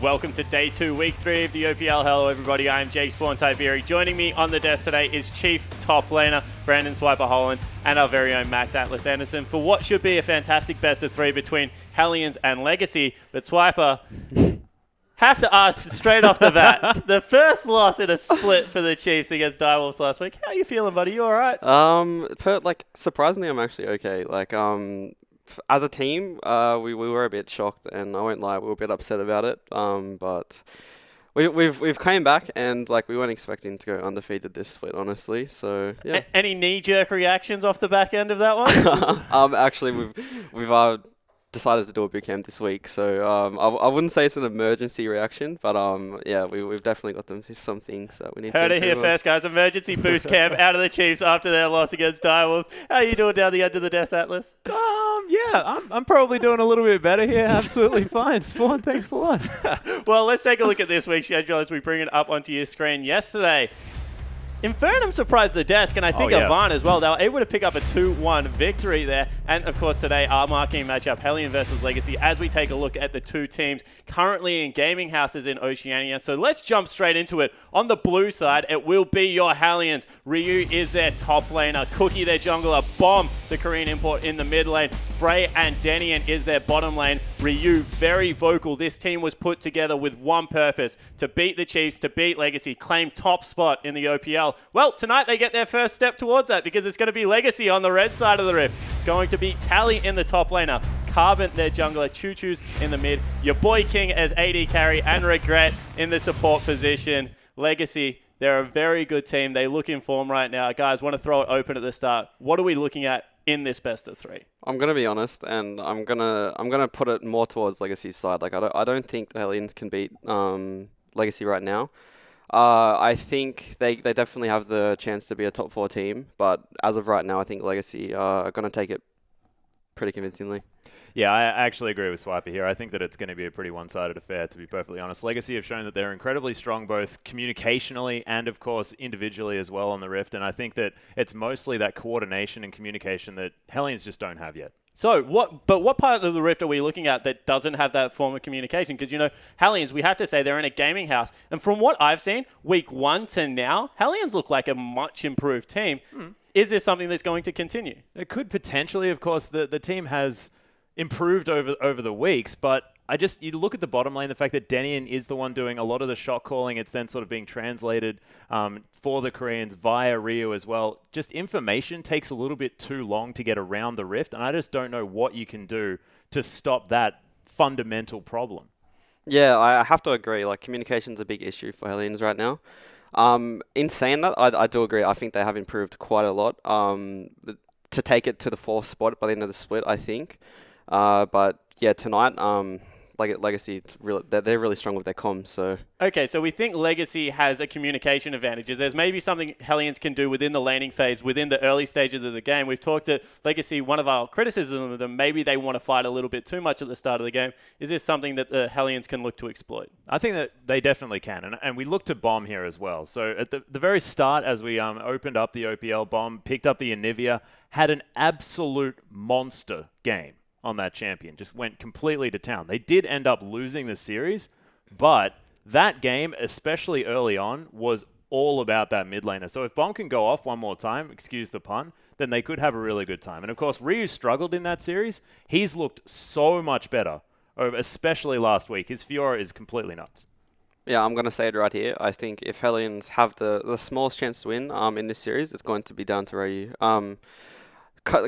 Welcome to day 2, week 3 of the OPL. Hello everybody, I'm Jake Spawn Tiberi. Joining me on the desk today is Chiefs top laner Brandon Swiper Holland and our very own Max Atlas Anderson for what should be a fantastic best of 3 between Hellions and Legacy. But Swiper, have to ask straight off the bat, the first loss in a split for the Chiefs against Direwolves last week. How are you feeling, buddy? You alright? Surprisingly, I'm actually okay. As a team, we were a bit shocked, and I won't lie, we were a bit upset about it. But we've came back, and we weren't expecting to go undefeated this split, honestly. So yeah. Any knee-jerk reactions off the back end of that one? Actually, we've decided to do a boot camp this week, so I wouldn't say it's an emergency reaction, but yeah, we've definitely got some things that we need to Heard it here improve on. first, guys. Emergency boost camp out of the Chiefs after their loss against Direwolves. How are you doing down the end of the desk, Atlas? Yeah, I'm probably doing a little bit better here. Absolutely fine. Spawn, thanks a lot. Well, let's take a look at this week's schedule as we bring it up onto your screen. Yesterday, Infernum surprised the desk, and I think Avant as well. They were able to pick up a 2-1 victory there. And, of course, today, our marquee matchup, Hellion versus Legacy, as we take a look at the two teams currently in gaming houses in Oceania. So let's jump straight into it. On the blue side, it will be your Hellions. Ryu is their top laner. Cookie, their jungler. Bomb, the Korean import in the mid lane. Frey and Denian is their bottom lane. Ryu, very vocal. This team was put together with one purpose, to beat the Chiefs, to beat Legacy, claim top spot in the OPL. Well, tonight they get their first step towards that because it's going to be Legacy on the red side of the rift. It's going to be Tally in the top laner, Carbon, their jungler, Choo-Choo's in the mid, your boy King as AD carry, and Regret in the support position. Legacy, they're a very good team. They look in form right now. Guys, want to throw it open at the start. What are we looking at in this best of 3? I'm gonna be honest, and I'm gonna put it more towards Legacy's side. I don't think the Hellions can beat Legacy right now. I think they definitely have the chance to be a top 4 team, but as of right now, I think Legacy are gonna take it pretty convincingly. Yeah, I actually agree with Swiper here. I think that it's going to be a pretty one-sided affair, to be perfectly honest. Legacy have shown that they're incredibly strong both communicationally and, of course, individually as well on the Rift, and I think that it's mostly that coordination and communication that Hellions just don't have yet. So, what part of the Rift are we looking at that doesn't have that form of communication? Because, Hellions, we have to say they're in a gaming house. And from what I've seen, week 1 to now, Hellions look like a much improved team. Is this something that's going to continue? It could potentially, of course. The team has improved over the weeks, but you look at the bottom lane, the fact that Denian is the one doing a lot of the shot calling, it's then sort of being translated for the Koreans via Rio as well. Just information takes a little bit too long to get around the Rift, and I just don't know what you can do to stop that fundamental problem. Yeah, I have to agree. Communication's a big issue for Hellions right now. In saying that, I do agree. I think they have improved quite a lot to take it to the 4th spot by the end of the split, I think. But yeah, tonight, Legacy, they're really strong with their comms. So okay, so we think Legacy has a communication advantage. There's maybe something Hellions can do within the laning phase, within the early stages of the game. We've talked that Legacy, one of our criticisms of them, maybe they want to fight a little bit too much at the start of the game. Is this something that the Hellions can look to exploit? I think that they definitely can, and we look to Bomb here as well. So at the very start, as we opened up the OPL, Bomb picked up the Anivia, had an absolute monster game on that champion, just went completely to town. They did end up losing the series, but that game, especially early on, was all about that mid laner. So if Bomb can go off one more time, excuse the pun, then they could have a really good time. And of course, Ryu struggled in that series. He's looked so much better, especially last week. His Fiora is completely nuts. Yeah, I'm going to say it right here. I think if Hellions have the smallest chance to win in this series, it's going to be down to Ryu.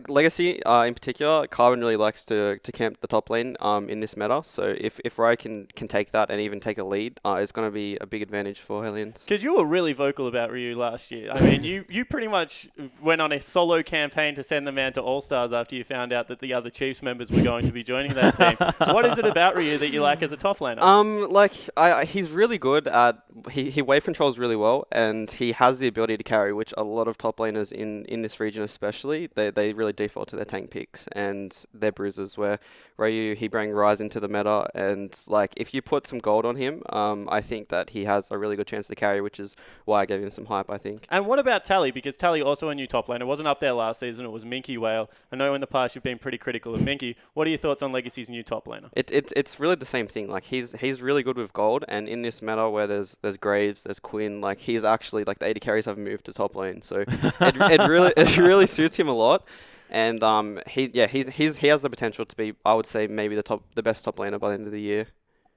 Legacy, in particular, Carbon really likes to camp the top lane in this meta. So if Rai can take that and even take a lead, it's going to be a big advantage for Hellions. Because you were really vocal about Ryu last year. I mean, you pretty much went on a solo campaign to send the man to All-Stars after you found out that the other Chiefs members were going to be joining that team. What is it about Ryu that you like as a top laner? He's really good at... He wave controls really well, and he has the ability to carry, which a lot of top laners in this region especially, they they really default to their tank picks and their bruisers, where Ryu, he bring Rise into the meta, and like if you put some gold on him, I think that he has a really good chance to carry, which is why I gave him some hype, I think. And what about Tally? Because Tally also a new top laner. It wasn't up there last season. It was Minky Whale. I know in the past you've been pretty critical of Minky. What are your thoughts on Legacy's new top laner? It's really the same thing. Like he's really good with gold, and in this meta where there's Graves, there's Quinn, like he's actually like the AD carries have moved to top lane, so it really suits him a lot. And he has the potential to be, I would say, maybe the best top laner by the end of the year.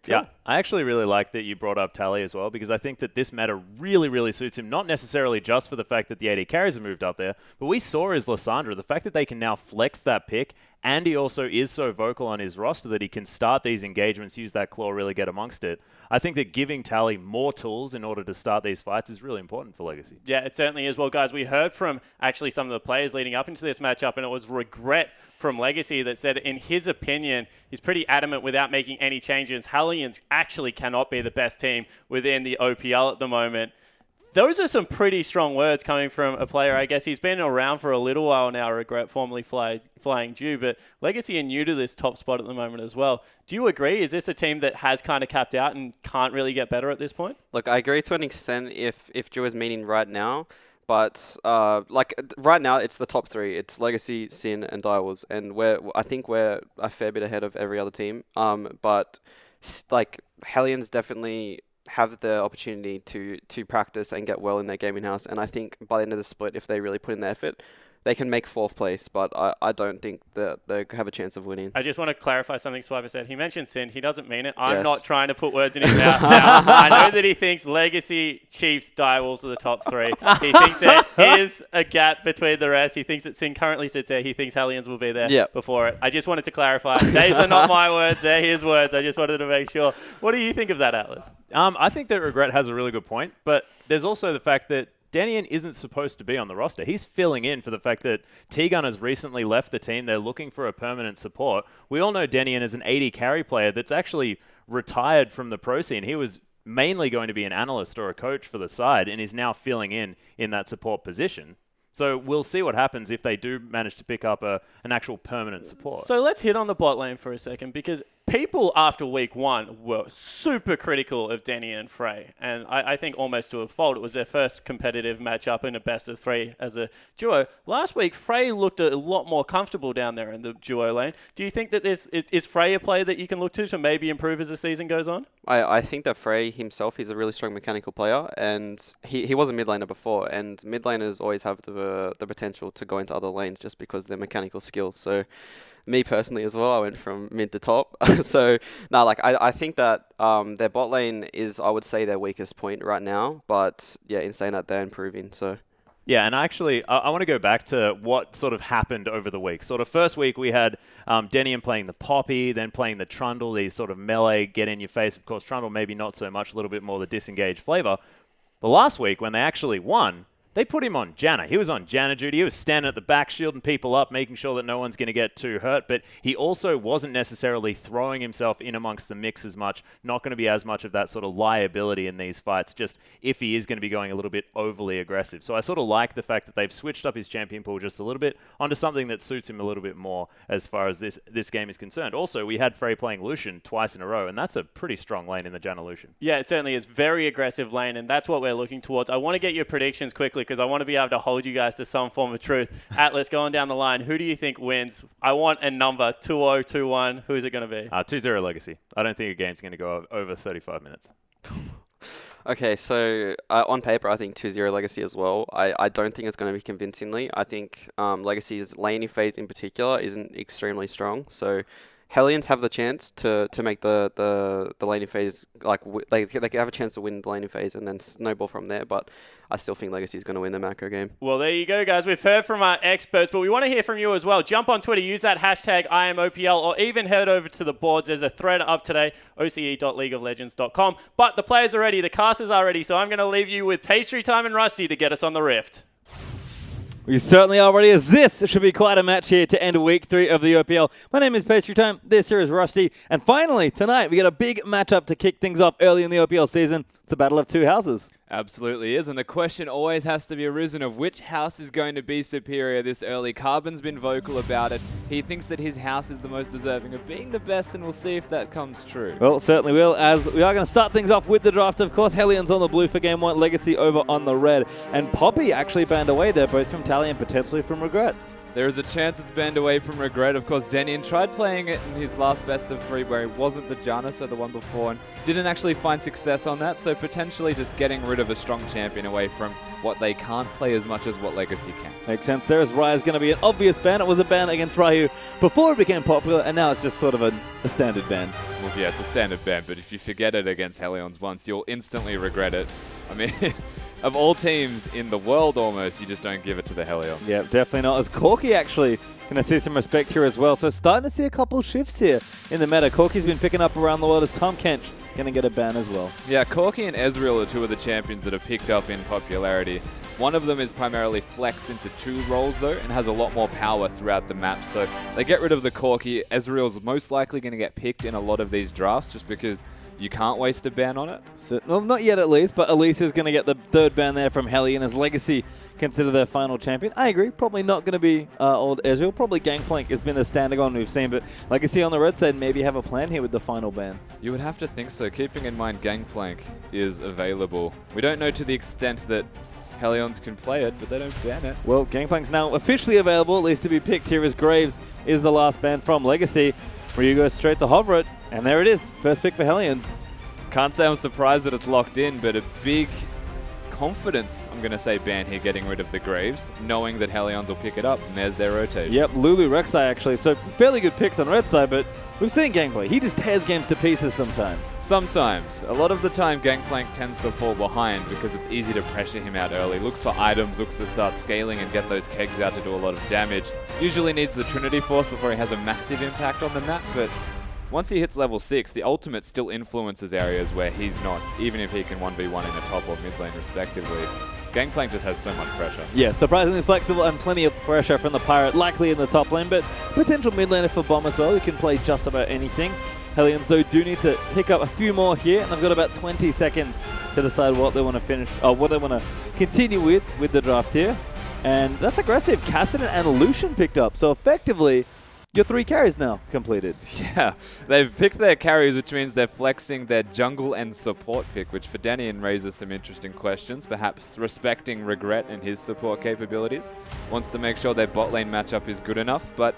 Cool. Yeah, I actually really like that you brought up Tally as well, because I think that this meta really, really suits him, not necessarily just for the fact that the AD carries have moved up there, but we saw his Lissandra, the fact that they can now flex that pick, and he also is so vocal on his roster that he can start these engagements, use that claw, really get amongst it. I think that giving Tally more tools in order to start these fights is really important for Legacy. Yeah, it certainly is. Well, guys, we heard from actually some of the players leading up into this matchup, and it was regret from Legacy that said, in his opinion, he's pretty adamant without making any changes. Hellions actually cannot be the best team within the OPL at the moment. Those are some pretty strong words coming from a player. I guess he's been around for a little while now, Regret, formerly Flying Dew, but Legacy are new to this top spot at the moment as well. Do you agree? Is this a team that has kind of capped out and can't really get better at this point? Look, I agree to an extent if Dew is meaning right now, but right now it's the top three. It's Legacy, Sin, and Direwolves, and I think we're a fair bit ahead of every other team. But like Hellions definitely have the opportunity to practice and get well in their gaming house, and I think by the end of the split, if they really put in the effort, they can make 4th place, but I don't think that they have a chance of winning. I just want to clarify something Swiper said. He mentioned Sin. He doesn't mean it. I'm not trying to put words in his mouth. Now, I know that he thinks Legacy, Chiefs, Direwolves are the top 3. He thinks there is a gap between the rest. He thinks that Sin currently sits there. He thinks Hellions will be there before it. I just wanted to clarify. These are not my words. They're his words. I just wanted to make sure. What do you think of that, Atlas? I think that Regret has a really good point, but there's also the fact that Denian isn't supposed to be on the roster. He's filling in for the fact that T-Gun has recently left the team. They're looking for a permanent support. We all know Denian is an AD carry player that's actually retired from the pro scene. He was mainly going to be an analyst or a coach for the side and is now filling in that support position. So we'll see what happens if they do manage to pick up an actual permanent support. So let's hit on the bot lane for a second, because people after week 1 were super critical of Denny and Frey. And I think almost to a fault. It was their first competitive matchup in a best of 3 as a duo. Last week, Frey looked a lot more comfortable down there in the duo lane. Do you think that is Frey a player that you can look to maybe improve as the season goes on? I think that Frey himself, he's a really strong mechanical player, and he was a mid laner before, and mid laners always have the potential to go into other lanes just because of their mechanical skills. So me personally as well, I went from mid to top. So no, I think that their bot lane is, I would say, their weakest point right now, but yeah, in saying that, they're improving. So yeah, and actually, I want to go back to what sort of happened over the week. Sort of first week, we had Denian playing the Poppy, then playing the Trundle, these sort of melee, get in your face. Of course, Trundle maybe not so much, a little bit more the disengaged flavor. The last week, when they actually won, they put him on Janna. He was on Janna duty. He was standing at the back, shielding people up, making sure that no one's going to get too hurt. But he also wasn't necessarily throwing himself in amongst the mix as much. Not going to be as much of that sort of liability in these fights, just if he is going to be going a little bit overly aggressive. So I sort of like the fact that they've switched up his champion pool just a little bit onto something that suits him a little bit more as far as this game is concerned. Also, we had Frey playing Lucian twice in a row, and that's a pretty strong lane in the Janna Lucian. Yeah, it certainly is. Very aggressive lane, and that's what we're looking towards. I want to get your predictions quickly because I want to be able to hold you guys to some form of truth. Atlas, going down the line, who do you think wins? I want a number, 2-0, 2-1. Who's it going to be? 2-0 Legacy. I don't think a game's going to go over 35 minutes. Okay, so on paper, I think 2-0 Legacy as well. I don't think it's going to be convincingly. I think Legacy's laning phase in particular isn't extremely strong. So Hellions have the chance to make the laning phase, they have a chance to win the laning phase and then snowball from there, but I still think Legacy is going to win the macro game. Well, there you go, guys. We've heard from our experts, but we want to hear from you as well. Jump on Twitter, use that hashtag IamOPL, or even head over to the boards. There's a thread up today, oce.leagueoflegends.com. But the players are ready, the casters are ready, so I'm going to leave you with Pastry Time and Rusty to get us on the Rift. We certainly are ready, as this should be quite a match here to end week 3 of the OPL. My name is Pastry Time, this here is Rusty, and finally, tonight, we got a big matchup to kick things off early in the OPL season. It's a battle of two houses. Absolutely is, and the question always has to be arisen of which house is going to be superior this early. Carbon's been vocal about it. He thinks that his house is the most deserving of being the best, and we'll see if that comes true. Well, certainly will, as we are going to start things off with the draft. Of course, Helion's on the blue for game 1, Legacy over on the red, and Poppy actually banned away there, both from Tally and potentially from Regret. There is a chance it's banned away from Regret. Of course, Denian tried playing it in his last best of 3 where he wasn't the Janna, so the one before, and didn't actually find success on that, so potentially just getting rid of a strong champion away from what they can't play as much as what Legacy can. Makes sense there, as Raya's going to be an obvious ban. It was a ban against Ryu before it became popular, and now it's just sort of a standard ban. Well, yeah, it's a standard ban, but if you forget it against Helion's once, you'll instantly regret it. I mean, of all teams in the world almost, you just don't give it to the Helions. Yeah, definitely not. As Corki actually going to see some respect here as well. So starting to see a couple shifts here in the meta. Corki's been picking up around the world as Tom Kench going to get a ban as well. Yeah, Corki and Ezreal are 2 of the champions that have picked up in popularity. One of them is primarily flexed into 2 roles though, and has a lot more power throughout the map. So they get rid of the Corki. Ezreal's most likely going to get picked in a lot of these drafts just because you can't waste a ban on it. So, well, not yet at least, but Elise is going to get the 3rd ban there from Hellion as Legacy consider their final champion. I agree, probably not going to be old Ezreal. Probably Gangplank has been the standing on we've seen, but Legacy on the red side maybe have a plan here with the final ban. You would have to think so, keeping in mind Gangplank is available. We don't know to the extent that Hellions can play it, but they don't ban it. Well, Gangplank's now officially available, at least to be picked here, as Graves is the last ban from Legacy. Ryu goes straight to hover it, and there it is. First pick for Hellions. Can't say I'm surprised that it's locked in, but a big confidence, I'm going to say, ban here, getting rid of the Graves, knowing that Hellions will pick it up, and there's their rotation. Yep, Lulu Rek'Sai actually. So fairly good picks on red side, but we've seen Gangplank. He just tears games to pieces sometimes. Sometimes. A lot of the time, Gangplank tends to fall behind because it's easy to pressure him out early. Looks for items, looks to start scaling and get those kegs out to do a lot of damage. Usually needs the Trinity Force before he has a massive impact on the map, but once he hits level 6, the ultimate still influences areas where he's not, even if he can 1v1 in a top or mid lane respectively. Gangplank just has so much pressure. Yeah, surprisingly flexible and plenty of pressure from the Pirate, likely in the top lane, but potential mid laner for Bomb as well, who can play just about anything. Hellions, though, do need to pick up a few more here, and they've got about 20 seconds to decide what they want to finish, or what they want to continue with the draft here. And that's aggressive. Cassidy and Lucian picked up, so effectively, your 3 carries now completed. Yeah, they've picked their carries, which means they're flexing their jungle and support pick, which for Denian raises some interesting questions, perhaps respecting Regret and his support capabilities. Wants to make sure their bot lane matchup is good enough, but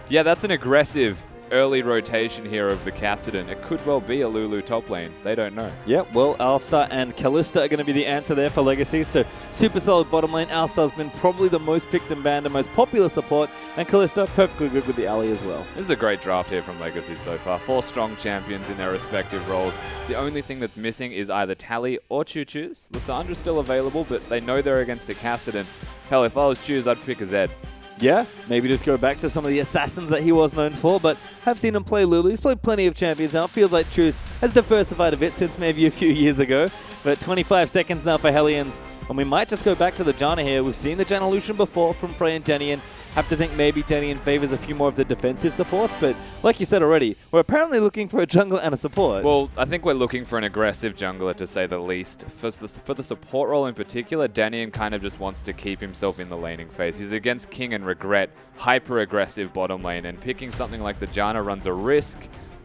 yeah, that's an aggressive early rotation here of the Kassadin. It could well be a Lulu top lane. They don't know. Yep, well, Alistar and Kalista are going to be the answer there for Legacy. So super solid bottom lane. Alistar's been probably the most picked and banned and most popular support. And Kalista perfectly good with the alley as well. This is a great draft here from Legacy so far. 4 strong champions in their respective roles. The only thing that's missing is either Tally or Choo Choo's. Lissandra's still available, but they know they're against a Kassadin. Hell, if I was Choose, I'd pick a Zed. Yeah, maybe just go back to some of the assassins that he was known for, but have seen him play Lulu. He's played plenty of champions now. It feels like Choose has diversified a bit since maybe a few years ago. But 25 seconds now for Hellions, and we might just go back to the Janna here. We've seen the Janna Lucian before from Frey and Denian. Have to think maybe Denian favors a few more of the defensive supports, but like you said already, we're apparently looking for a jungler and a support. Well, I think we're looking for an aggressive jungler, to say the least. For the support role in particular, Denian kind of just wants to keep himself in the laning phase. He's against King and Regret, hyper-aggressive bottom lane, and picking something like the Janna runs a risk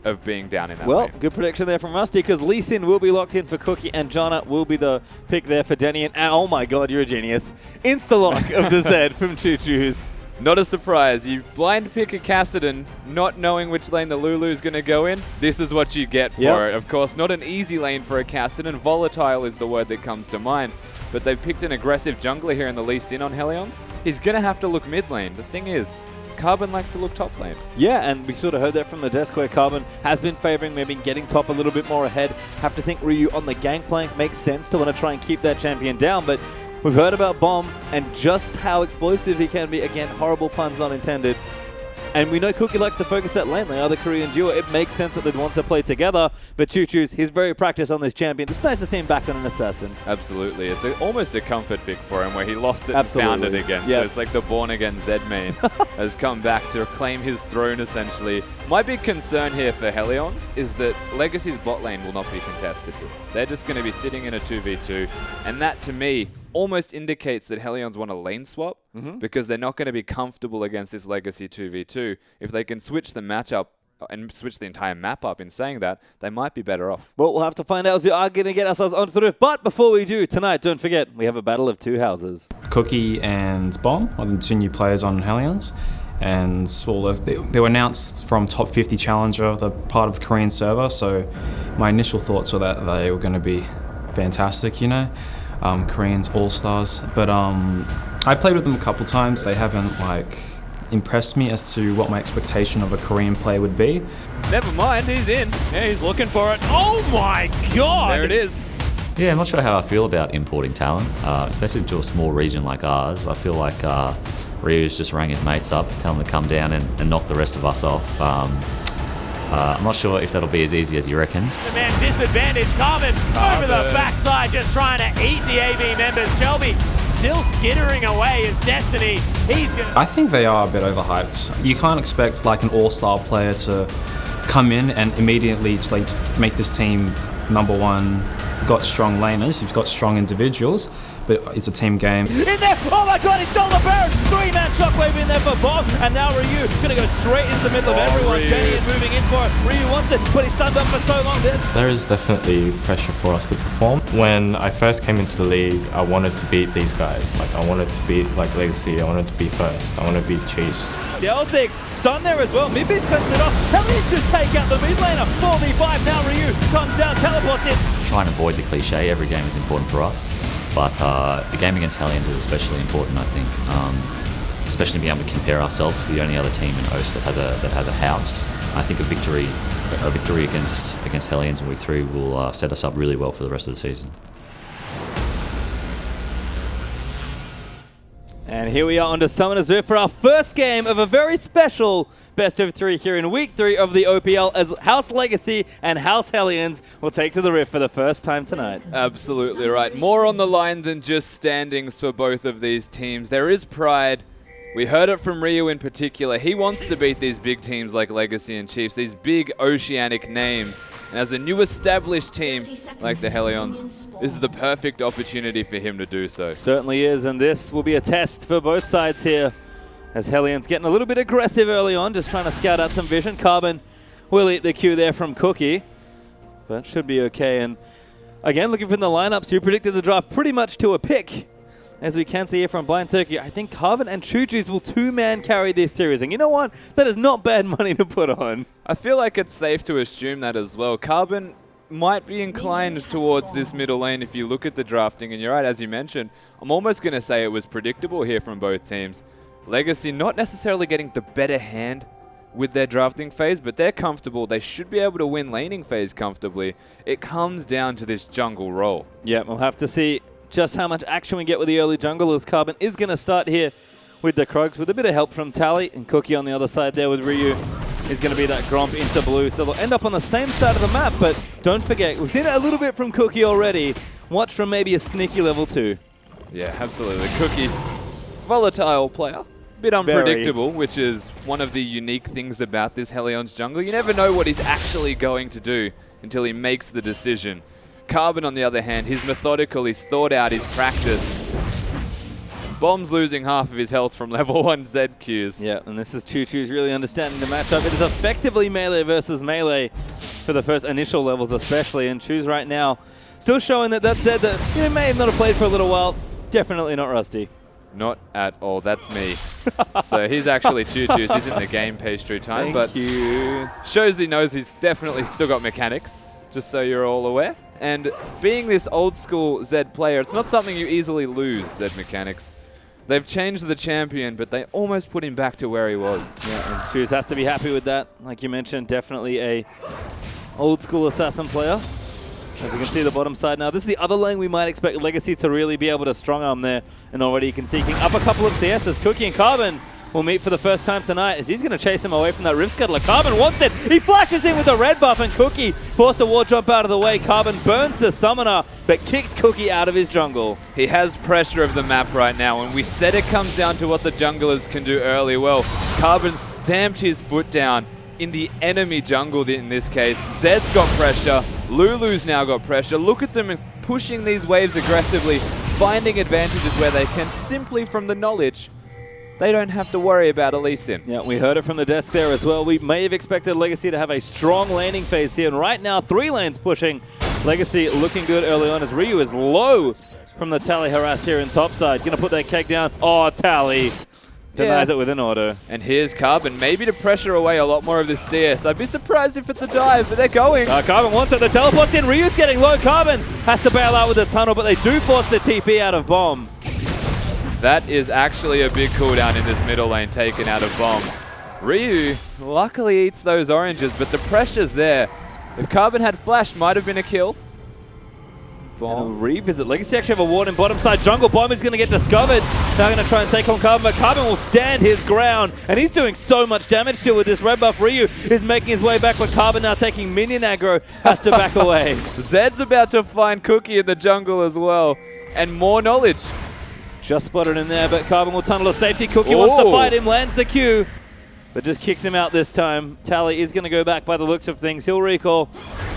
of being down in that lane. Good prediction there from Rusty, because Lee Sin will be locked in for Cookie, and Janna will be the pick there for Denian. And oh my god, you're a genius. Insta-lock of the Zed from Choo Choo's. Not a surprise. You blind pick a Kassadin, not knowing which lane the Lulu's going to go in. This is what you get for it. Of course, not an easy lane for a Kassadin. Volatile is the word that comes to mind. But they've picked an aggressive jungler here in the Lee Sin on Hellions. He's going to have to look mid lane. The thing is, Carbon likes to look top lane. Yeah, and we sort of heard that from the desk where Carbon has been favoring maybe getting top a little bit more ahead. Have to think Ryu on the gangplank makes sense to want to try and keep that champion down, but we've heard about Bomb and just how explosive he can be. Again, horrible puns not intended. And we know Cookie likes to focus that lane. They are the Korean duo. It makes sense that they'd want to play together. But Choo Choo's, he's very practiced on this champion. It's nice to see him back on an assassin. Absolutely. It's almost a comfort pick for him where he lost it and found it again. Yep. So it's like the born-again Zed-main has come back to reclaim his throne, essentially. My big concern here for Hellions is that Legacy's bot lane will not be contested here. They're just going to be sitting in a 2v2. And that, to me, almost indicates that Hellions want a lane swap because they're not going to be comfortable against this Legacy 2v2. If they can switch the matchup and switch the entire map up in saying that, they might be better off. Well, we'll have to find out as we are going to get ourselves onto the roof. But before we do, tonight, don't forget, we have a battle of two houses. Cookie and Bomb are the two new players on Hellions. And well, they were announced from Top 50 Challenger, the part of the Korean server. So my initial thoughts were that they were going to be fantastic, you know, Koreans all-stars. But I played with them a couple times. They haven't impressed me as to what my expectation of a Korean player would be. Never mind, he's in. Yeah, he's looking for it. Oh my God! There it is. Yeah, I'm not sure how I feel about importing talent, especially to a small region like ours. I feel like Ryu's just rang his mates up, tell them to come down and knock the rest of us off. I'm not sure if that'll be as easy as he reckons. The man disadvantage, Carbon over the backside, just trying to eat the AB members. Shelby still skittering away his destiny. I think they are a bit overhyped. You can't expect an all-star player to come in and immediately make this team number one. You've got strong laners, you've got strong individuals, but it's a team game. In there! Oh my God, he stole the Baron! 3-man shockwave in there for Bob, and now Ryu gonna go straight into the middle of everyone. Ryu. Jenny is moving in for it. Ryu wants it, but he's sunned up for so long. There is definitely pressure for us to perform. When I first came into the league, I wanted to beat these guys. I wanted to beat Legacy, I wanted to be first, I wanted to beat Chiefs. The Celtics stunned there as well. Midbeast cuts it off. Hellions just take out the mid laner. 4v5 now. Ryu comes down, teleports in. Try and avoid the cliche. Every game is important for us, but the game against Hellions is especially important, I think. Especially being able to compare ourselves to the only other team in OS that has a house. I think a victory against Hellions in week 3 will set us up really well for the rest of the season. And here we are on to Summoner's Rift for our first game of a very special best of 3 here in week 3 of the OPL, as House Legacy and House Hellions will take to the Rift for the first time tonight. Absolutely right. More on the line than just standings for both of these teams. There is pride. We heard it from Ryu in particular. He wants to beat these big teams like Legacy and Chiefs, these big oceanic names. And as a new established team like the Hellions, this is the perfect opportunity for him to do so. Certainly is, and this will be a test for both sides here, as Hellions getting a little bit aggressive early on, just trying to scout out some vision. Carbon will eat the Q there from Cookie, but should be okay. And again, looking from the lineups, you predicted the draft pretty much to a pick. As we can see here from Blind Turkey, I think Carbon and Choo Choo's will 2-man carry this series. And you know what? That is not bad money to put on. I feel like it's safe to assume that as well. Carbon might be inclined towards this middle lane if you look at the drafting. And you're right, as you mentioned, I'm almost going to say it was predictable here from both teams. Legacy not necessarily getting the better hand with their drafting phase, but they're comfortable. They should be able to win laning phase comfortably. It comes down to this jungle role. Yeah, we'll have to see just how much action we get with the early jungle, as Carbon is going to start here with the Krogs with a bit of help from Tally, and Cookie on the other side there with Ryu is going to be that Gromp into blue. So they'll end up on the same side of the map, but don't forget, we've seen it a little bit from Cookie already. Watch from maybe a sneaky level 2. Yeah, absolutely. Cookie, volatile player. Bit unpredictable, which is one of the unique things about this Hellions jungle. You never know what he's actually going to do until he makes the decision. Carbon, on the other hand, he's methodical, he's thought out, he's practiced. Bomb's losing half of his health from level 1 ZQs. Yeah, and this is Choo Choo's really understanding the matchup. It is effectively melee versus melee for the first initial levels especially, and Choo's right now still showing that Zed that may have not have played for a little while, definitely not rusty. Not at all, that's me. So he's actually Choo Choo's, he's in the game pastry time, but shows he knows he's definitely still got mechanics, just so you're all aware. And being this old school Zed player, it's not something you easily lose, Zed mechanics. They've changed the champion, but they almost put him back to where he was. Yeah, and Choo's has to be happy with that. Like you mentioned, definitely a old school assassin player. As you can see the bottom side now, this is the other lane we might expect Legacy to really be able to strong arm there. And already you can see up a couple of CSs. Cookie and Carbon will meet for the first time tonight as he's going to chase him away from that Rift Scuttler. Carbon wants it. He flashes in with a red buff, and Cookie forced a ward jump out of the way. Carbon burns the summoner, but kicks Cookie out of his jungle. He has pressure of the map right now, and we said it comes down to what the junglers can do early. Well, Carbon stamped his foot down in the enemy jungle in this case. Zed's got pressure. Lulu's now got pressure. Look at them pushing these waves aggressively, finding advantages where they can simply from the knowledge they don't have to worry about Elysian. Yeah, we heard it from the desk there as well. We may have expected Legacy to have a strong laning phase here, and right now 3 lanes pushing. Legacy looking good early on as Ryu is low from the Tally harass here in topside. Gonna put that keg down. Oh, Tally denies it with an auto. And here's Carbon, maybe to pressure away a lot more of this CS. I'd be surprised if it's a dive, but they're going. Carbon wants it. The teleport's in. Ryu's getting low. Carbon has to bail out with the tunnel, but they do force the TP out of Bomb. That is actually a big cooldown in this middle lane taken out of Bomb. Ryu luckily eats those oranges, but the pressure's there. If Carbon had flash, might have been a kill. Bomb. Revisit. Legacy actually have a ward in bottom side jungle. Bomb is going to get discovered. Now going to try and take on Carbon, but Carbon will stand his ground, and he's doing so much damage still with this red buff. Ryu is making his way back, but Carbon now taking minion aggro, has to back away. Zed's about to find Cookie in the jungle as well, and more knowledge. Just spotted him there, but Carbon will tunnel to safety. Cookie wants to fight him, lands the Q, but just kicks him out this time. Tally is going to go back by the looks of things. He'll recall,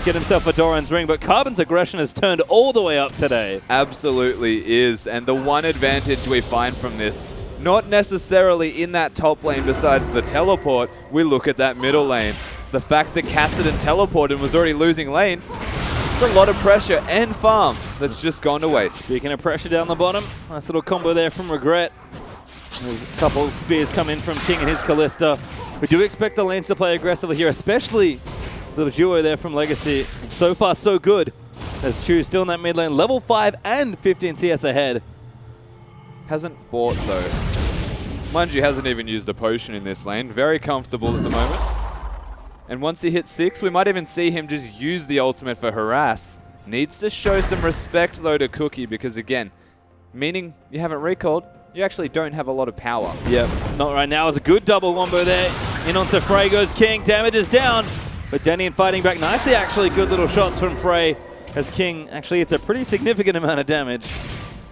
get himself a Doran's ring, but Carbon's aggression has turned all the way up today. Absolutely is, and the one advantage we find from this, not necessarily in that top lane besides the teleport, we look at that middle lane. The fact that Kassadin teleported and was already losing lane, it's a lot of pressure and farm that's just gone to waste. Speaking of pressure down the bottom, nice little combo there from Regret. There's a couple of spears come in from King and his Callista. We do expect the lanes to play aggressively here, especially the duo there from Legacy. So far, so good. As Chu still in that mid lane, level 5 and 15 CS ahead. Hasn't bought though. Mind you, hasn't even used a potion in this lane. Very comfortable at the moment. And once he hits 6, we might even see him just use the ultimate for harass. Needs to show some respect though to Cookie because again, meaning you haven't recalled, you actually don't have a lot of power. Yep, not right now. It's a good double wombo there. In onto Frey goes King, damage is down. But Denian fighting back nicely actually. Good little shots from Frey as King actually it's a pretty significant amount of damage.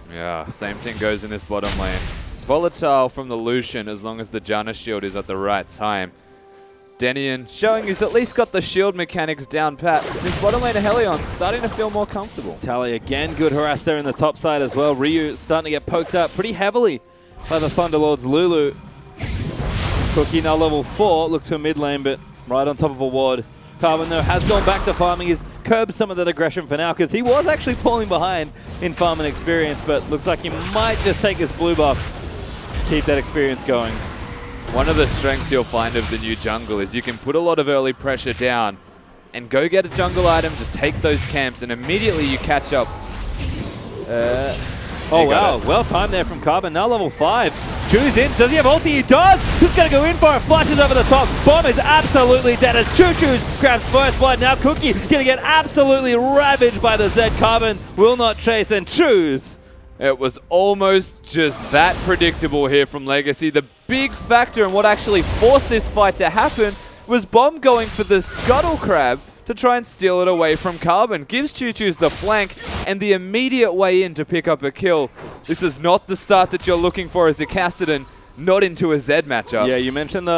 Yeah, same thing goes in this bottom lane. Volatile from the Lucian as long as the Janna shield is at the right time. Denian showing he's at least got the shield mechanics down pat. His bottom lane of Helion's starting to feel more comfortable. Tally again, good harass there in the top side as well. Ryu starting to get poked up pretty heavily by the Thunderlords. Lulu. Cookie now level 4, look to a mid lane, but right on top of a ward. Carbon though has gone back to farming. He's curbed some of that aggression for now because he was actually falling behind in farming experience, but looks like he might just take this blue buff, keep that experience going. One of the strengths you'll find of the new jungle is you can put a lot of early pressure down and go get a jungle item, just take those camps, and immediately you catch up. Oh wow, well timed there from Carbon, now level 5. Chu's in, does he have ulti? He does! He's gonna go in for it, flashes over the top. Bomb is absolutely dead as Choo-Choo's grabs first blood. Now Cookie gonna get absolutely ravaged by the Zed. Carbon will not chase, and Chu's. It was almost just that predictable here from Legacy. The big factor in what actually forced this fight to happen was Bomb going for the Scuttle Crab to try and steal it away from Carbon. Gives Choo-Choo's the flank and the immediate way in to pick up a kill. This is not the start that you're looking for as a Kassadin, not into a Zed matchup. Yeah, you mentioned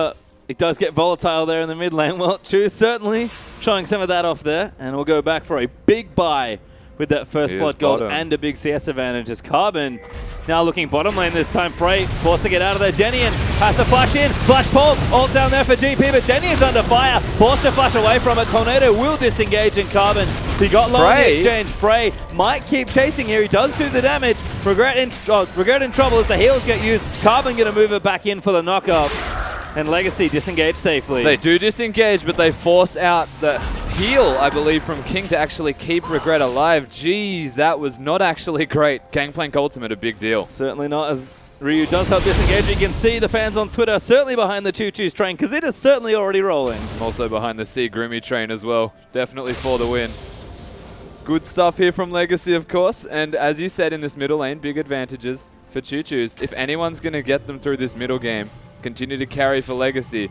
it does get volatile there in the mid lane. Well, Chu certainly showing some of that off there, and we'll go back for a big buy with that first blood gold and a big CS advantage as Carbon now looking bottom lane this time. Frey forced to get out of there. Denian has to flash in. Flash pull. Ult down there for GP, but Denian's under fire. Forced to flash away from it. Tornado will disengage in Carbon. He got low in the exchange. Frey might keep chasing here. He does do the damage. Regret in trouble as the heals get used. Carbon going to move it back in for the knockup. And Legacy disengage safely. They do disengage, but they force out the heal, I believe, from King to actually keep Regret alive. Jeez, that was not actually great. Gangplank ultimate, a big deal. Certainly not, as Ryu does help disengage. You can see the fans on Twitter certainly behind the Choo-Choo's train, because it is certainly already rolling. Also behind the C Groomy train as well. Definitely for the win. Good stuff here from Legacy, of course. And as you said in this middle lane, big advantages for Choo-Choo's. If anyone's going to get them through this middle game, continue to carry for Legacy.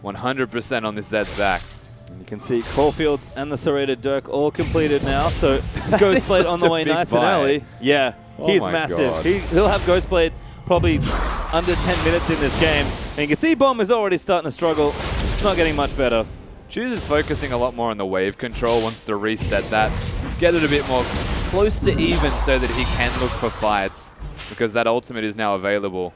100% on this Zed's back. And you can see Caulfield's and the serrated Dirk all completed now, so Ghost Blade on the way nice and early. Yeah, he's massive. God. He'll have Ghost Blade probably under 10 minutes in this game. And you can see Bomb is already starting to struggle. It's not getting much better. Choose is focusing a lot more on the wave control, wants to reset that, get it a bit more close to even so that he can look for fights, because that ultimate is now available.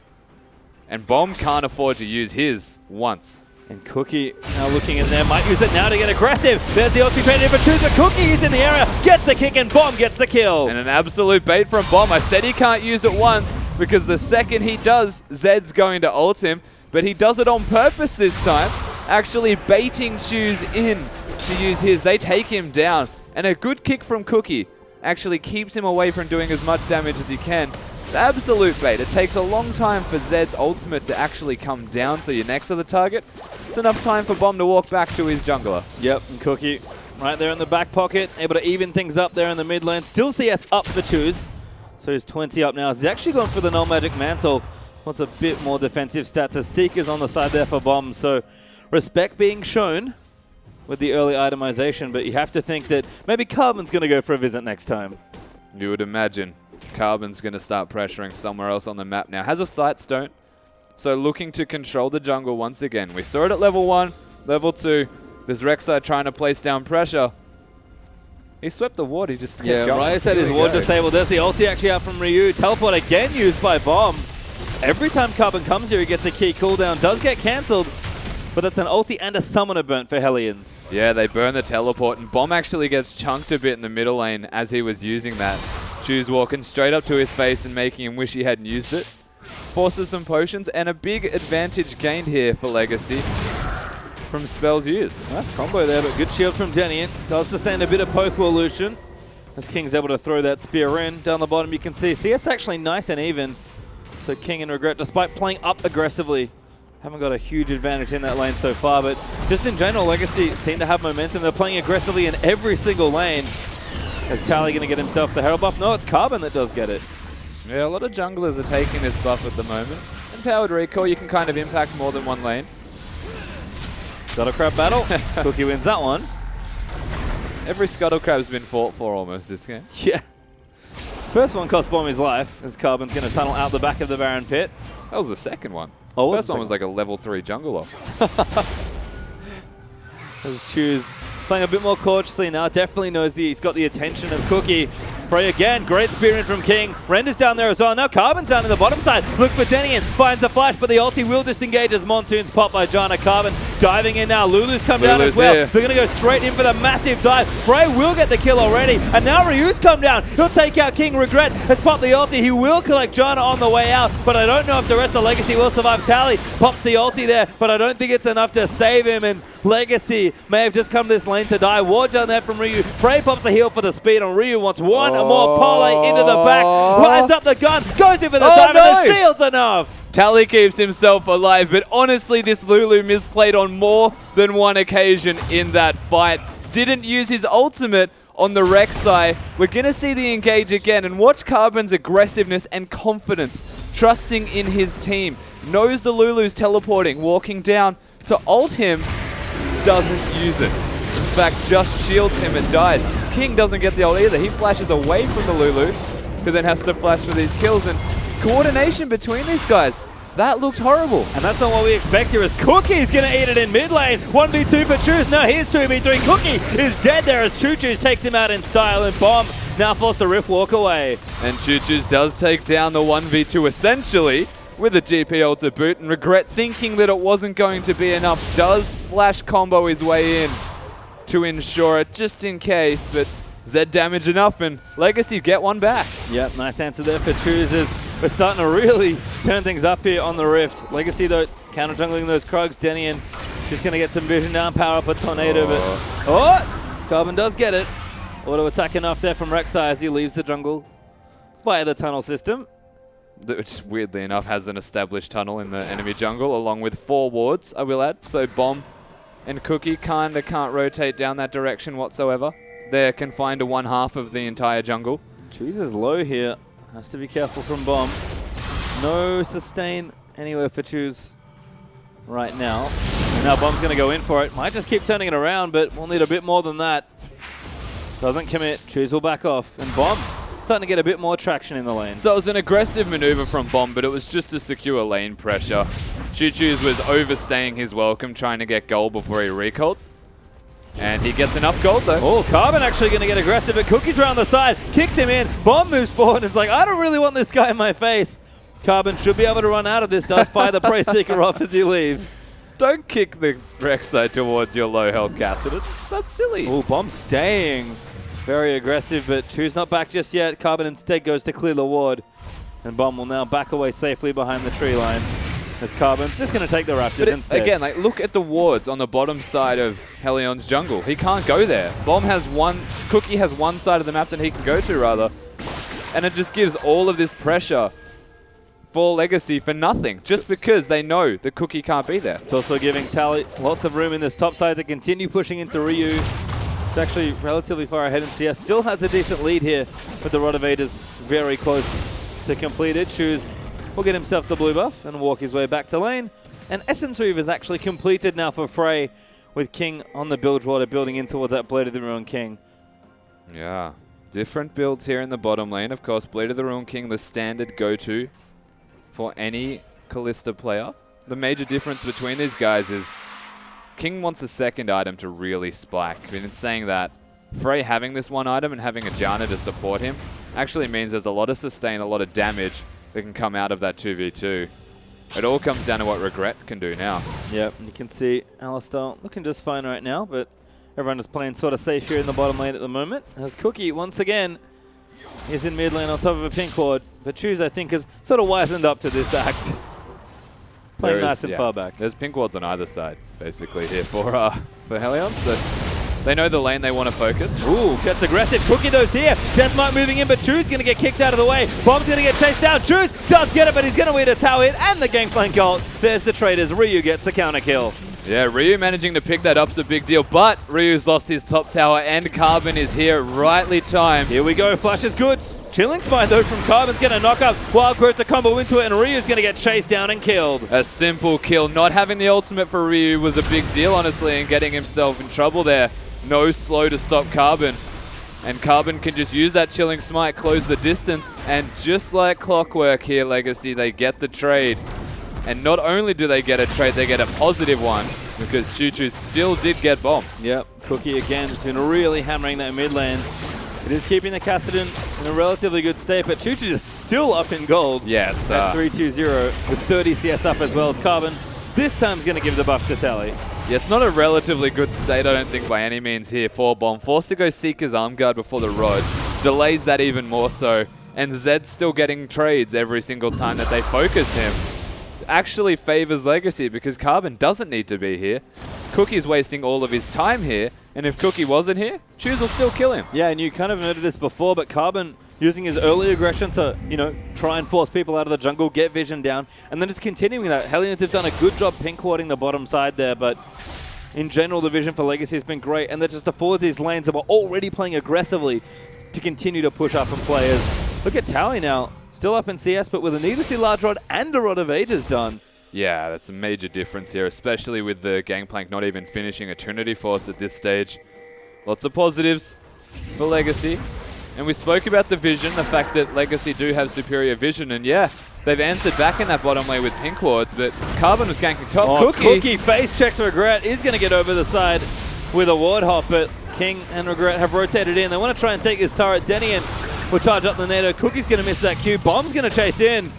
And Bomb can't afford to use his once. And Cookie now looking in there, might use it now to get aggressive. There's the ulti traded for Choose, but Cookie is in the area, gets the kick, and Bomb gets the kill. And an absolute bait from Bomb. I said he can't use it once, because the second he does, Zed's going to ult him, but he does it on purpose this time, actually baiting Choose in to use his. They take him down, and a good kick from Cookie actually keeps him away from doing as much damage as he can. The absolute bait. It takes a long time for Zed's ultimate to actually come down, so you're next to the target. It's enough time for Bomb to walk back to his jungler. Yep, and Cookie right there in the back pocket, able to even things up there in the mid lane. Still CS up for Choose, so he's 20 up now. He's actually gone for the Null Magic Mantle. Wants a bit more defensive stats as Seeker's on the side there for Bomb, so respect being shown with the early itemization, but you have to think that maybe Carbon's going to go for a visit next time. You would imagine. Carbon's going to start pressuring somewhere else on the map now. Has a Sightstone, so looking to control the jungle once again. We saw it at level 1, level 2. There's Rek'Sai trying to place down pressure. He swept the ward, he just kept going. Ryan said his ward disabled. There's the ulti actually out from Ryu. Teleport again used by Bomb. Every time Carbon comes here, he gets a key cooldown. Does get cancelled, but that's an ulti and a summoner burnt for Hellions. Yeah, they burn the teleport, and Bomb actually gets chunked a bit in the middle lane as he was using that. Choose walking straight up to his face and making him wish he hadn't used it. Forces some potions, and a big advantage gained here for Legacy from spells used. Nice combo there, but good shield from Denian. Does sustain a bit of poke illusion as King's able to throw that spear in. Down the bottom you can see CS actually nice and even. So King and Regret, despite playing up aggressively, haven't got a huge advantage in that lane so far, but just in general, Legacy seem to have momentum. They're playing aggressively in every single lane. Is Tally going to get himself the Herald buff? No, it's Carbon that does get it. Yeah, a lot of junglers are taking this buff at the moment. Empowered Recall, you can kind of impact more than one lane. Scuttle Crab battle. Cookie wins that one. Every Scuttle Crab's been fought for almost this game. Yeah. First one cost Bomb his life, as Carbon's going to tunnel out the back of the Baron pit. That was the second one. Oh, First one was like a level 3 jungle off. As Choose playing a bit more cautiously now. Definitely knows he's got the attention of Cookie. Frey again, great spear in from King. Render's down there as well. Now Carbon's down in the bottom side. Looks for Denian, finds the flash, but the ulti will disengage as Monsoon's popped by Jana. Carbon diving in now. Lulu's come down as well. Here. They're going to go straight in for the massive dive. Frey will get the kill already, and now Ryu's come down. He'll take out King. Regret has popped the ulti. He will collect Jana on the way out, but I don't know if the rest of Legacy will survive. Tally pops the ulti there, but I don't think it's enough to save him, and Legacy may have just come this lane to die. Ward down there from Ryu. Frey pops the heal for the speed, and Ryu wants one more parlay into the back. Lines up the gun, goes in for the dive, and the shield's enough. Tally keeps himself alive, but honestly, this Lulu misplayed on more than one occasion in that fight. Didn't use his ultimate on the Rek'Sai. We're going to see the engage again, and watch Carbon's aggressiveness and confidence, trusting in his team. Knows the Lulu's teleporting, walking down to ult him, doesn't use it. In fact, just shields him and dies. King doesn't get the ult either. He flashes away from the Lulu, who then has to flash for these kills, and coordination between these guys, that looked horrible. And that's not what we expect here, as Cookie's going to eat it in mid lane. 1v2 for Choose. No, here's 2v3. Cookie is dead there as Choo Choos takes him out in style, and Bomb now forced to Rift walk away. And Choo Choos does take down the 1v2 essentially with a GP ult to boot, and Regret, thinking that it wasn't going to be enough, does flash combo his way in to ensure it just in case, but Zed damage enough, and Legacy get one back. Yep, nice answer there for Choosers. We're starting to really turn things up here on the Rift. Legacy, though, counter-jungling those Krugs. Denian just going to get some vision down, power up a Tornado, but Carbon does get it. Auto attack enough there from Rek'Sai as he leaves the jungle via the tunnel system. Which, weirdly enough, has an established tunnel in the enemy jungle, along with 4 wards, I will add. So Bomb and Cookie kinda can't rotate down that direction whatsoever. They're confined to 1/2 of the entire jungle. Choose is low here. Has to be careful from Bomb. No sustain anywhere for Choose right now. And now Bomb's going to go in for it. Might just keep turning it around, but we'll need a bit more than that. Doesn't commit. Choose will back off. And Bomb starting to get a bit more traction in the lane. So it was an aggressive maneuver from Bomb, but it was just to secure lane pressure. Choo-Choo's was overstaying his welcome, trying to get gold before he recalled. And he gets enough gold, though. Oh, Carbon actually going to get aggressive, but Cookie's around the side, kicks him in. Bomb moves forward and it's like, I don't really want this guy in my face. Carbon should be able to run out of this, does fire the Prey Seeker off as he leaves. Don't kick the Rek'Sai towards your low health Cassidon. That's silly. Oh, Bomb staying. Very aggressive, but Choo's not back just yet. Carbon instead goes to clear the ward. And Bomb will now back away safely behind the tree line. As Carbon's just going to take the Raptors instead. Again, like, look at the wards on the bottom side of Helion's jungle. He can't go there. Bomb has one, Cookie has one side of the map that he can go to, rather. And it just gives all of this pressure for Legacy for nothing, just because they know the Cookie can't be there. It's also giving Tally lots of room in this top side to continue pushing into Ryu. It's actually relatively far ahead in CS. Still has a decent lead here, but the Rotovators very close to completed. Choose will get himself the blue buff and walk his way back to lane. And Essence Weave is actually completed now for Frey, with King on the Bilgewater building in towards that Blade of the Ruined King. Yeah, different builds here in the bottom lane. Of course, Blade of the Ruined King, the standard go-to for any Kalista player. The major difference between these guys is King wants a second item to really spike. I mean, in saying that, Frey having this one item and having a Janna to support him actually means there's a lot of sustain, a lot of damage that can come out of that 2v2. It all comes down to what Regret can do now. Yep, you can see Alistar looking just fine right now, but everyone is playing sort of safe here in the bottom lane at the moment. As Cookie, once again, is in mid lane on top of a pink ward. But Choose, I think, has sort of wisened up to this act. Playing nice and far back. There's pink wards on either side, basically, here for Helion. So they know the lane they want to focus. Ooh, gets aggressive. Cookie those here. Deathmark moving in, but Choose going to get kicked out of the way. Bomb's going to get chased down. Choose does get it, but he's going to win a tower hit and the Gangplank ult. There's the traders. Ryu gets the counter kill. Yeah, Ryu managing to pick that up is a big deal, but Ryu's lost his top tower and Carbon is here, rightly timed. Here we go, Flash is good. Chilling Smite though from Carbon's going to knock up Wild Growth to combo into it, and Ryu's going to get chased down and killed. A simple kill. Not having the ultimate for Ryu was a big deal, honestly, and getting himself in trouble there. No slow to stop Carbon. And Carbon can just use that Chilling Smite, close the distance, and just like clockwork here, Legacy, they get the trade. And not only do they get a trade, they get a positive one, because Choo-Choo still did get Bomb. Yep, Cookie again has been really hammering that mid lane. It is keeping the Cassidon in a relatively good state, but Choo-Choo is still up in gold. Yeah, it's at 3-2-0 with 30 CS up as well as Carbon. This time's going to give the buff to Tally. Yeah, it's not a relatively good state, I don't think, by any means here for Bomb. Forced to go Seeker's Arm Guard before the Rod. Delays that even more so. And Zed's still getting trades every single time that they focus him. Actually favors Legacy because Carbon doesn't need to be here. Cookie's wasting all of his time here, and if Cookie wasn't here, Choose will still kill him. Yeah, and you kind of noted this before, but Carbon using his early aggression to, try and force people out of the jungle, get vision down, and then just continuing that. Hellions have done a good job pink-warding the bottom side there, but in general, the vision for Legacy has been great, and that just affords these lanes that were already playing aggressively to continue to push up on players. Look at Tally now. Still up in CS, but with a needlessly large rod and a Rod of Ages done. Yeah, that's a major difference here, especially with the Gangplank not even finishing a Trinity Force at this stage. Lots of positives for Legacy. And we spoke about the vision, the fact that Legacy do have superior vision, and yeah, they've answered back in that bottom lane with pink wards, but Carbon was ganking top. Oh, Cookie face checks Regret, is going to get over the side with a ward hop, but King and Regret have rotated in. They want to try and take this turret. Denian will charge up the NATO. Cookie's going to miss that Q. Bomb's going to chase in.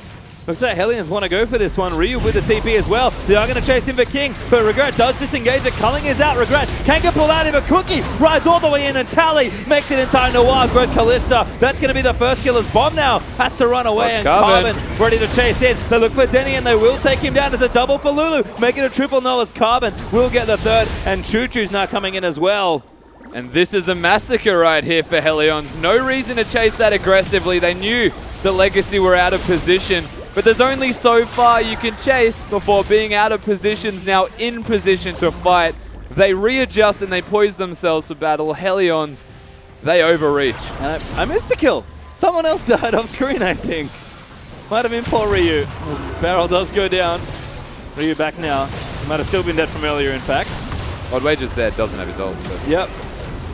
Looks like Hellions want to go for this one. Ryu with the TP as well. They are going to chase in for King, but Regret does disengage it. Culling is out. Regret can't get pulled out of it. Cookie rides all the way in, and Tally makes it in time to Wild Growth Kalista. That's going to be the first kill as Bomb now has to run away, and Carbon ready to chase in. They look for Denny, and they will take him down as a double for Lulu. Make it a triple no as Carbon will get the third, and Choo-Choo's now coming in as well. And this is a massacre right here for Hellions. No reason to chase that aggressively. They knew the Legacy were out of position. But there's only so far you can chase before being out of positions, now in position to fight. They readjust and they poise themselves for battle. Hellions, they overreach. I missed a kill. Someone else died off screen, I think. Might have been poor Ryu. This barrel does go down. Ryu back now. He might have still been dead from earlier, in fact. I'd wager Zed doesn't have his ult. So. Yep.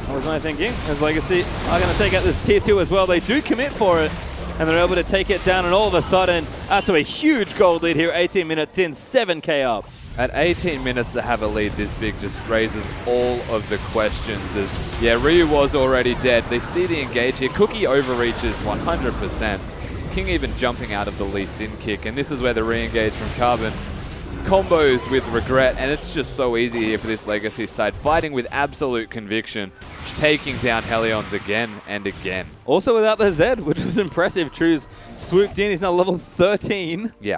That was my thinking. As Legacy are going to take out this tier 2 as well. They do commit for it, and they're able to take it down, and all of a sudden, out to a huge gold lead here, 18 minutes in, 7k up. At 18 minutes to have a lead this big just raises all of the questions. As, yeah, Ryu was already dead. They see the engage here. Cookie overreaches 100%. King even jumping out of the Lee Sin kick, and this is where the re-engage from Carbon combos with regret, and it's just so easy here for this Legacy side, fighting with absolute conviction, taking down Hellions again and again. Also without the Zed, which was impressive. True's swooped in. He's now level 13. Yeah.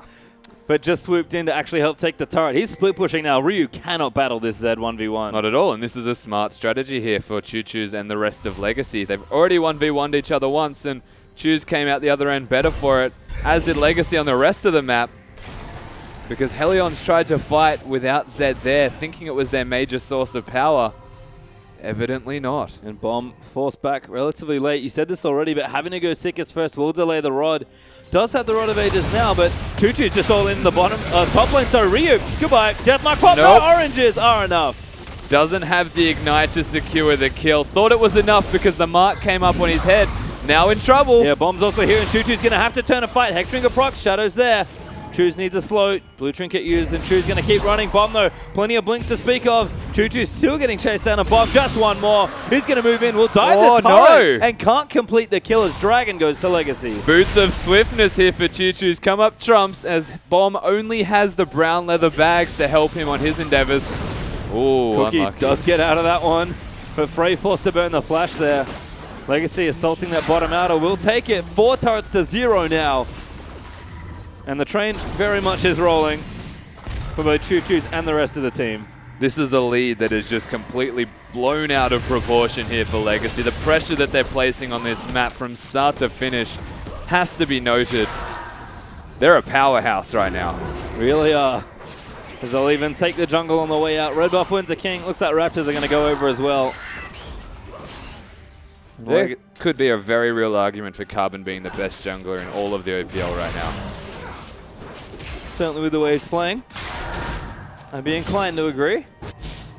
But just swooped in to actually help take the turret. He's split pushing now. Ryu cannot battle this Zed 1v1. Not at all, and this is a smart strategy here for Choo-Choo's and the rest of Legacy. They've already 1v1'd each other once, and Choos came out the other end better for it, as did Legacy on the rest of the map. Because Hellions tried to fight without Zed there, thinking it was their major source of power. Evidently not. And Bomb forced back relatively late. You said this already, but having to go sickest first will delay the rod. Does have the Rod of Ages now, but Choo-Choo's just all in the bottom. Top lane, so Ryu, goodbye. Deathmark pop, Nope. no oranges are enough. Doesn't have the Ignite to secure the kill. Thought it was enough because the mark came up on his head. Now in trouble. Yeah, Bomb's also here, and Choo-Choo's going to have to turn a fight. Hexdrinker proc, Shadow's there. Choos needs a slow. Blue Trinket used, and Choo's going to keep running. Bomb, though, plenty of blinks to speak of. Choo-Choo's still getting chased down, and Bomb, just one more. He's going to move in, will dive the turret, and can't complete the kill as Dragon goes to Legacy. Boots of swiftness here for Choo-Choo's come up trumps, as Bomb only has the brown leather bags to help him on his endeavors. Ooh, Cookie unlucky. does get out of that one, but Frey forced to burn the flash there. Legacy assaulting that bottom outer will take it. 4 turrets to 0 now. And the train very much is rolling for both Choo-Choo's and the rest of the team. This is a lead that is just completely blown out of proportion here for Legacy. The pressure that they're placing on this map from start to finish has to be noted. They're a powerhouse right now. Really are. As they'll even take the jungle on the way out. Red buff wins a king. Looks like Raptors are going to go over as well. There could be a very real argument for Carbon being the best jungler in all of the OPL right now. Certainly with the way he's playing, I'd be inclined to agree.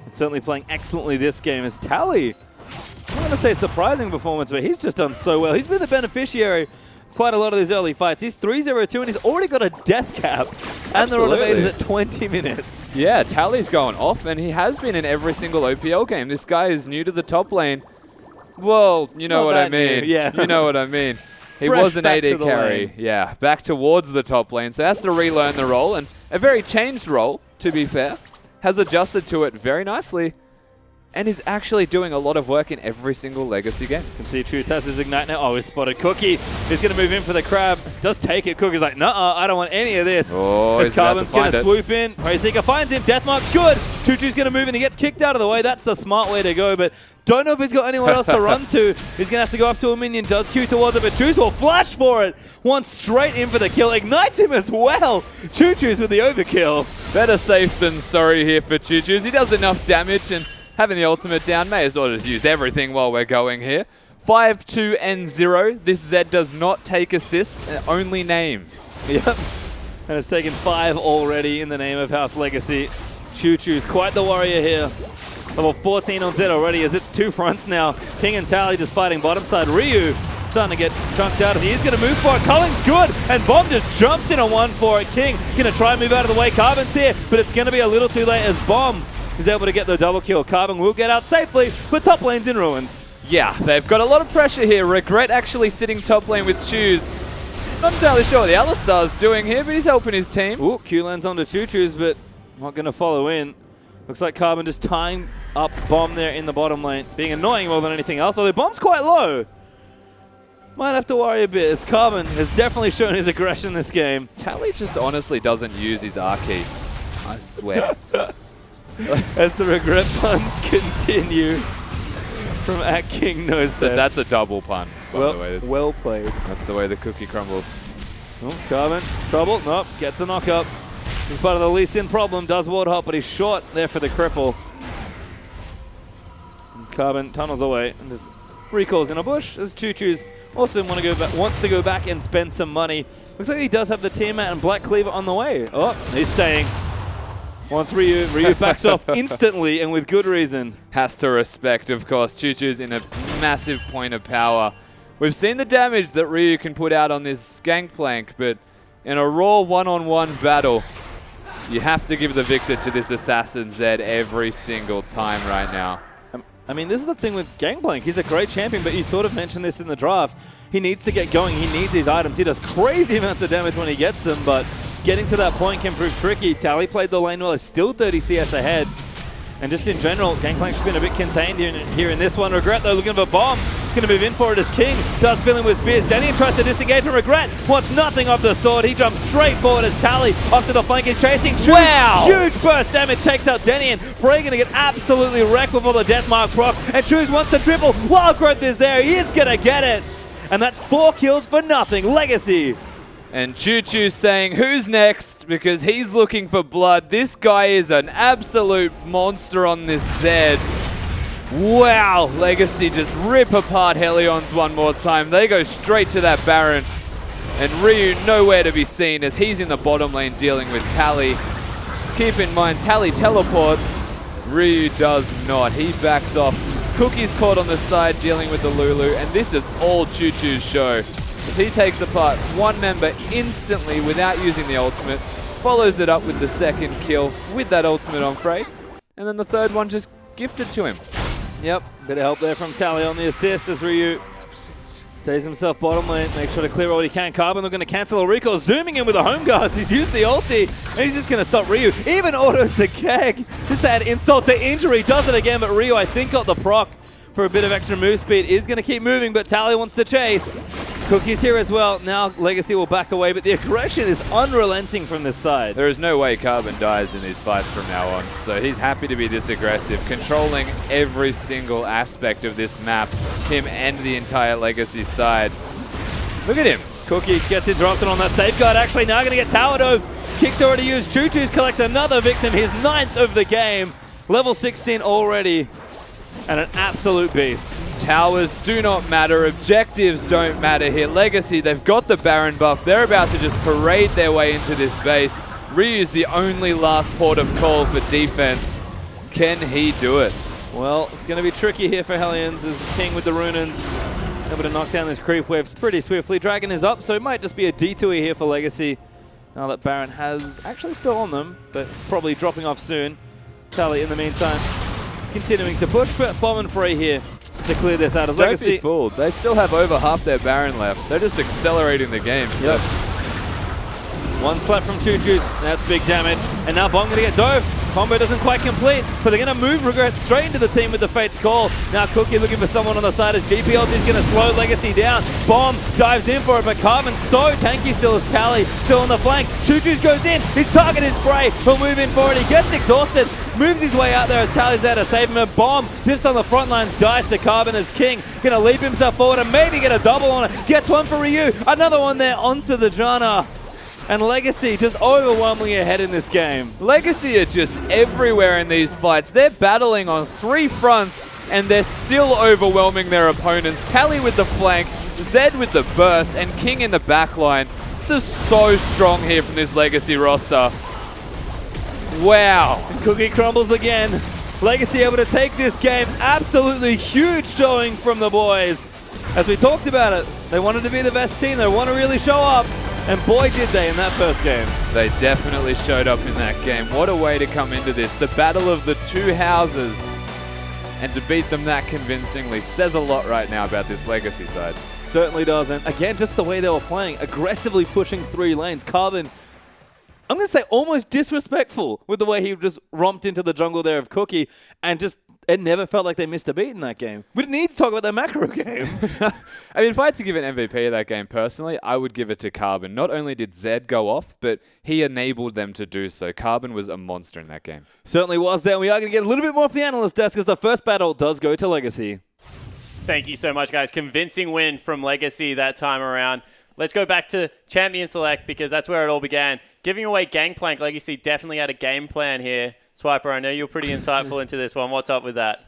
And certainly playing excellently this game is Tally. I'm going to say surprising performance, but he's just done so well. He's been the beneficiary of quite a lot of these early fights. He's 3-0-2 and he's already got a death cap. And the Rod of Ages at 20 minutes. Yeah, Tally's going off, and he has been in every single OPL game. This guy is new to the top lane. Well, you know what I mean. Yeah. You know what I mean. He Fresh was an back AD to the carry. lane. Yeah, back towards the top lane. So has to relearn the role, and a very changed role, to be fair. Has adjusted to it very nicely, and is actually doing a lot of work in every single Legacy game. You can see Truce has his Ignite now. Oh, he's spotted Cookie. He's going to move in for the crab. Does take it. Cookie's like, nuh-uh, I don't want any of this. Oh, as he's about Carbon's to going find to it. swoop in. Rayseeker finds him. Deathmark's good. Choo-Choo's going to move in. He gets kicked out of the way. That's the smart way to go, but don't know if he's got anyone else to run to. He's going to have to go up to a minion. Does Q towards it, but Choo's will flash for it. One straight in for the kill. Ignites him as well. Choo-Choo's with the overkill. Better safe than sorry here for Choo-Choo's. He does enough damage, and having the ultimate down, may as well just use everything while we're going here. 5-2 and 0. This Zed does not take assists, only names. Yep. And it's taken 5 already in the name of House Legacy. Choo-Choo's quite the warrior here. Level 14 on Zed already, as it's 2 fronts now. King and Tally just fighting bottom side. Ryu starting to get chunked out as he is going to move for it. Culling's good, and Bomb just jumps in on one for it. King going to try and move out of the way. Carbon's here, but it's going to be a little too late as Bomb is able to get the double kill. Carbon will get out safely, but top lane's in ruins. Yeah, they've got a lot of pressure here. Regret actually sitting top lane with Choos. Not entirely sure what the Alistar's doing here, but he's helping his team. Ooh, Q lands onto Choo-Choo's, but not going to follow in. Looks like Carbon just tying up Bomb there in the bottom lane, being annoying more than anything else, although Bomb's quite low. Might have to worry a bit, as Carbon has definitely shown his aggression in this game. Tally just honestly doesn't use his R key. I swear. As the regret puns continue from at King No So Set. that's a double pun, by the way. Well played. That's the way the cookie crumbles. Oh, Carbon, trouble. Nope, gets a knock up. This is part of the Lee Sin problem. Does ward hop, but he's short there for the cripple. And Carbon tunnels away and just Recalls in a bush as Choo Choo's also wants to go back and spend some money. Looks like he does have the Tiamat and Black Cleaver on the way. Oh, he's staying. Wants Ryu. Ryu backs off instantly and with good reason. Has to respect, of course. Choo Choo's in a massive point of power. We've seen the damage that Ryu can put out on this Gangplank, but in a raw one-on-one battle, you have to give the victor to this Assassin Zed every single time right now. I mean, this is the thing with Gangplank. He's a great champion, but you sort of mentioned this in the draft. He needs to get going. He needs these items. He does crazy amounts of damage when he gets them, but getting to that point can prove tricky. Tally played the lane well. Is still 30 CS ahead. And just in general, Gangplank's been a bit contained here in this one. Regret, though, looking for a bomb. Going to move in for it as King. Does fill in with spears. Denian tries to disengage, and Regret wants nothing of the sword. He jumps straight forward as Tally off to the flank is chasing. Choose. Wow! Huge burst damage takes out Denian. Frey going to get absolutely wrecked with all the death mark proc. And Choose wants to triple. Wild Growth is there. He is going to get it. And that's 4 kills for nothing. Legacy. And Choo Choo saying, who's next? Because he's looking for blood. This guy is an absolute monster on this Zed. Wow, Legacy just rip apart Hellions one more time. They go straight to that Baron. And Ryu nowhere to be seen as he's in the bottom lane dealing with Tally. Keep in mind, Tally teleports. Ryu does not. He backs off. Cookie's caught on the side dealing with the Lulu. And this is all Choo Choo's show. As he takes apart one member instantly without using the ultimate, follows it up with the second kill with that ultimate on Frey, and then the third one just gifted to him. Yep, bit of help there from Tally on the assist as Ryu stays himself bottom lane, make sure to clear what he can. Carbon looking to cancel a recall, zooming in with the home guards. He's used the ulti, and he's just going to stop Ryu. Even autos the keg, just to add insult to injury. Does it again, but Ryu, I think, got the proc for a bit of extra move speed. Is going to keep moving, but Tally wants to chase. Cookie's here as well. Now Legacy will back away, but the aggression is unrelenting from this side. There is no way Carbon dies in these fights from now on, so he's happy to be this aggressive, controlling every single aspect of this map, him and the entire Legacy side. Look at him. Cookie gets interrupted on that safeguard. Actually, now going to get towered over. Kick's already used. Choo Choo's collects another victim, his 9th of the game. Level 16 already, and an absolute beast. Towers do not matter. Objectives don't matter here. Legacy, they've got the Baron buff. They're about to just parade their way into this base. Ryu's the only last port of call for defense. Can he do it? Well, it's going to be tricky here for Hellions as King with the Runins able to knock down those creep waves pretty swiftly. Dragon is up, so it might just be a detour here for Legacy. Now that Baron has actually still on them, but it's probably dropping off soon. Tally in the meantime continuing to push, but Bomb and Frey here to clear this out as Legacy. Don't be fooled. They still have over half their Baron left. They're just accelerating the game. Yep. One slap from Choo Choo's. That's big damage. And now Bomb going to get dove. Combo doesn't quite complete, but they're going to move Regret straight into the team with the Fate's Call. Now Cookie looking for someone on the side as GPL is going to slow Legacy down. Bomb dives in for it, but Carbon's so tanky still as Tally still on the flank. Choo Choo's goes in. His target is Frey. He'll move in for it. He gets exhausted. Moves his way out there as Tally's there to save him. A Bomb just on the front lines dies to Carbon as King going to leap himself forward and maybe get a double on it. Gets one for Ryu. Another one there onto the Janna. And Legacy just overwhelmingly ahead in this game. Legacy are just everywhere in these fights. They're battling on 3 fronts, and they're still overwhelming their opponents. Tally with the flank, Zed with the burst, and King in the backline. This is so strong here from this Legacy roster. Wow. And Cookie crumbles again. Legacy able to take this game. Absolutely huge showing from the boys. As we talked about it, they wanted to be the best team. They want to really show up. And boy, did they in that first game. They definitely showed up in that game. What a way to come into this. The battle of the 2 houses. And to beat them that convincingly says a lot right now about this Legacy side. Certainly does. And again, just the way they were playing, aggressively pushing 3 lanes. Carbon, I'm going to say almost disrespectful with the way he just romped into the jungle there of Cookie. And just, it never felt like they missed a beat in that game. We didn't need to talk about that macro game. I mean, if I had to give an MVP of that game personally, I would give it to Carbon. Not only did Zed go off, but he enabled them to do so. Carbon was a monster in that game. Certainly was there. And we are going to get a little bit more from the analyst desk as the first battle does go to Legacy. Thank you so much, guys. Convincing win from Legacy that time around. Let's go back to Champion Select because that's where it all began. Giving away Gangplank, Legacy definitely had a game plan here Swiper, I know you're pretty insightful into this one. What's up with that?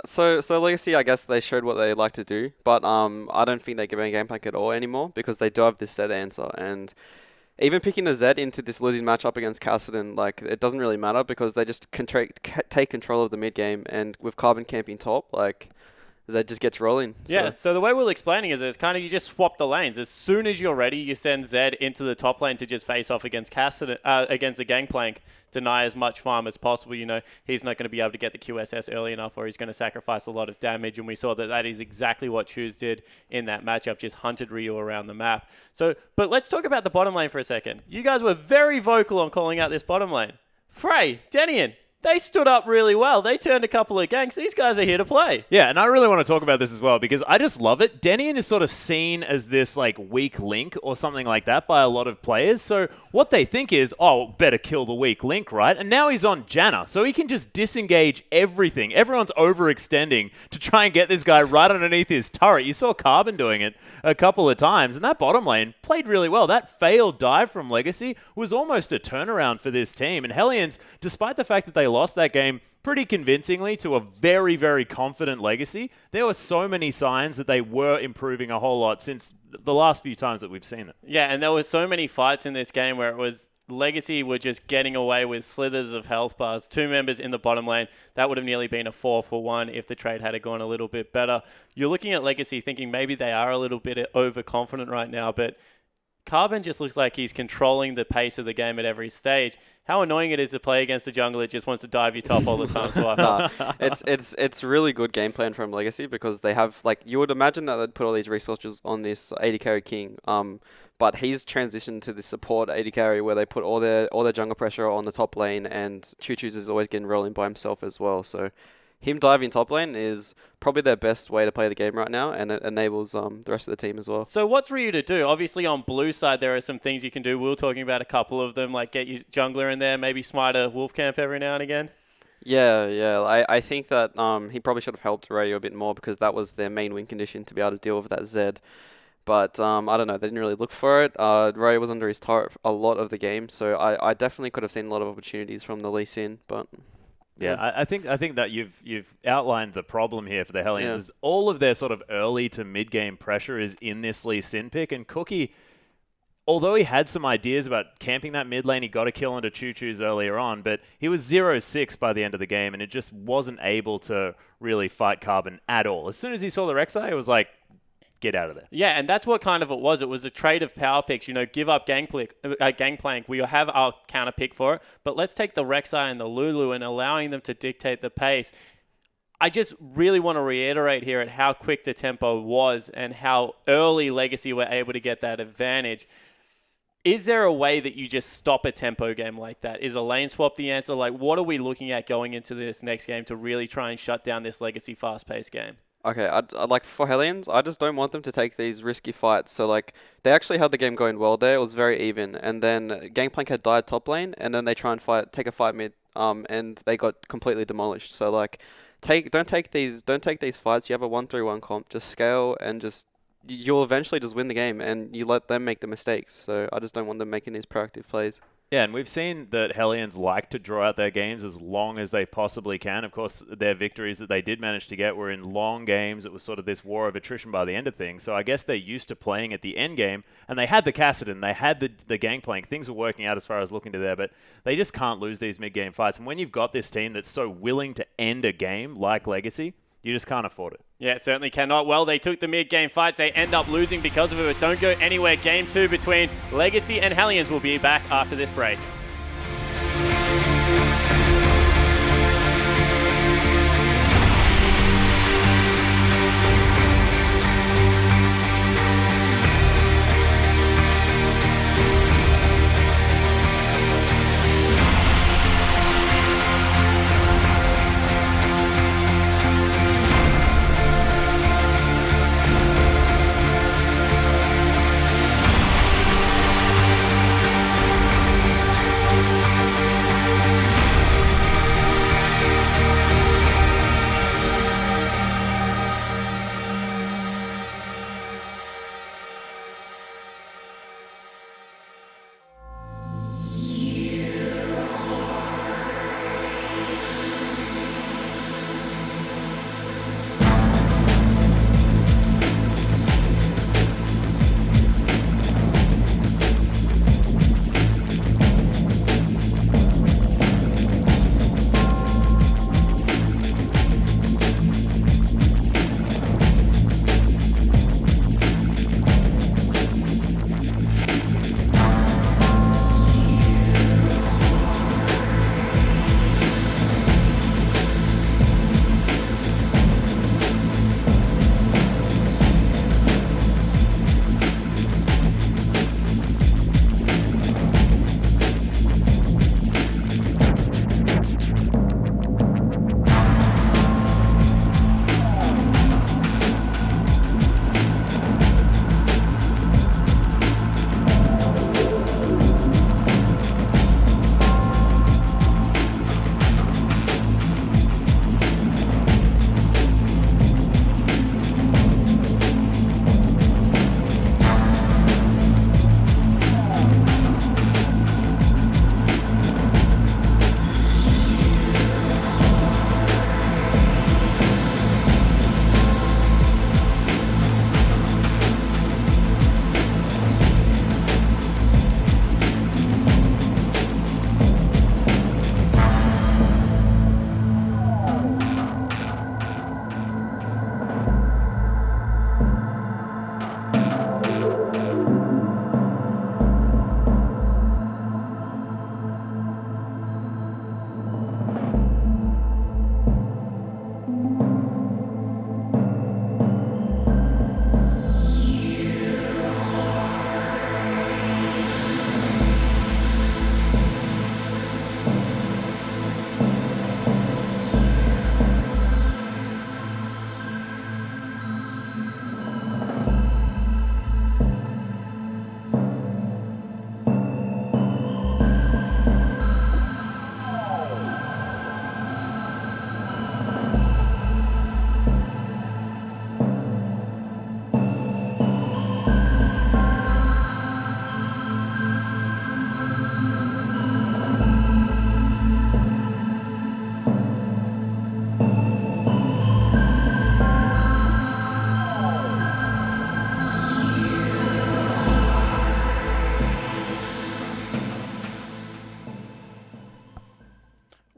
So Legacy, I guess they showed what they like to do, but I don't think they're giving a game plan at all anymore because they do have this set answer, and even picking the Z into this losing matchup against Cassidy, like, it doesn't really matter because they just take control of the mid game, and with Carbon camping top, like, Zed just gets rolling. Yeah, so the way we're explaining is it's kind of you just swap the lanes. As soon as you're ready, you send Zed into the top lane to just face off against Cassidy, against the Gangplank, deny as much farm as possible. You know, he's not going to be able to get the QSS early enough, or he's going to sacrifice a lot of damage, and we saw that is exactly what Choose did in that matchup, just hunted Ryu around the map. So, but let's talk about the bottom lane for a second. You guys were very vocal on calling out this bottom lane. Frey, Denian, they stood up really well. They turned a couple of ganks. These guys are here to play. Yeah, and I really want to talk about this as well because I just love it. Denian is sort of seen as this like weak link or something like that by a lot of players. So what they think is, oh, better kill the weak link, right? And now he's on Janna, so he can just disengage everything. Everyone's overextending to try and get this guy right underneath his turret. You saw Carbon doing it a couple of times, and that bottom lane played really well. That failed dive from Legacy was almost a turnaround for this team. And Hellions, despite the fact that they lost that game pretty convincingly to a very, very confident Legacy, there were so many signs that they were improving a whole lot since the last few times that we've seen it. Yeah, and there were so many fights in this game where it was Legacy were just getting away with slithers of health bars. 2 members in the bottom lane. That would have nearly been a 4-for-1 if the trade had gone a little bit better. You're looking at Legacy thinking maybe they are a little bit overconfident right now, but Carbon just looks like he's controlling the pace of the game at every stage. How annoying it is to play against a jungler that just wants to dive your top all the time, Swiper. It's really good game plan from Legacy because they have, like, you would imagine that they'd put all these resources on this AD carry king, but he's transitioned to this support AD carry where they put all their jungle pressure on the top lane, and Choo Choo's is always getting rolling by himself as well. So him diving top lane is probably their best way to play the game right now, and it enables the rest of the team as well. So what's Ryu to do? Obviously on blue side there are some things you can do. We were talking about a couple of them, like get your jungler in there, maybe smite a wolf camp every now and again. Yeah. I think that he probably should have helped Ryu a bit more because that was their main win condition to be able to deal with that Zed. But I don't know, they didn't really look for it. Ryu was under his turret a lot of the game, so I definitely could have seen a lot of opportunities from the Lee Sin, but... Yeah, I think that you've outlined the problem here for the Hellions is all of their sort of early to mid game pressure is in this Lee Sin pick, and Cookie, although he had some ideas about camping that mid lane, he got a kill into Choo Choo's earlier on, but he was 0-6 by the end of the game, and it just wasn't able to really fight Carbon at all. As soon as he saw the Rek'Sai, it was like, get out of there. Yeah, and that's what kind of it was. It was a trade of power picks. You know, give up Gangplank. We have our counter pick for it, but let's take the Rek'Sai and the Lulu and allowing them to dictate the pace. I just really want to reiterate here at how quick the tempo was and how early Legacy were able to get that advantage. Is there a way that you just stop a tempo game like that? Is a lane swap the answer? Like, what are we looking at going into this next game to really try and shut down this Legacy fast-paced game? Okay, I'd like for Hellions, I just don't want them to take these risky fights. So like, they actually had the game going well there. It was very even, and then Gangplank had died top lane, and then they try and take a fight mid, and they got completely demolished. So like, don't take these fights. You have a 1-3-1 comp. Just scale and just you'll eventually just win the game, and you let them make the mistakes. So I just don't want them making these proactive plays. Yeah, and we've seen that Hellions like to draw out their games as long as they possibly can. Of course, their victories that they did manage to get were in long games. It was sort of this war of attrition by the end of things. So I guess they're used to playing at the end game, and they had the Cassidy, they had the Gangplank. Things were working out as far as looking to there, but they just can't lose these mid-game fights. And when you've got this team that's so willing to end a game like Legacy, you just can't afford it. Yeah, it certainly cannot. Well, they took the mid-game fights. They end up losing because of it, but don't go anywhere. Game 2 between Legacy and Hellions will be back after this break.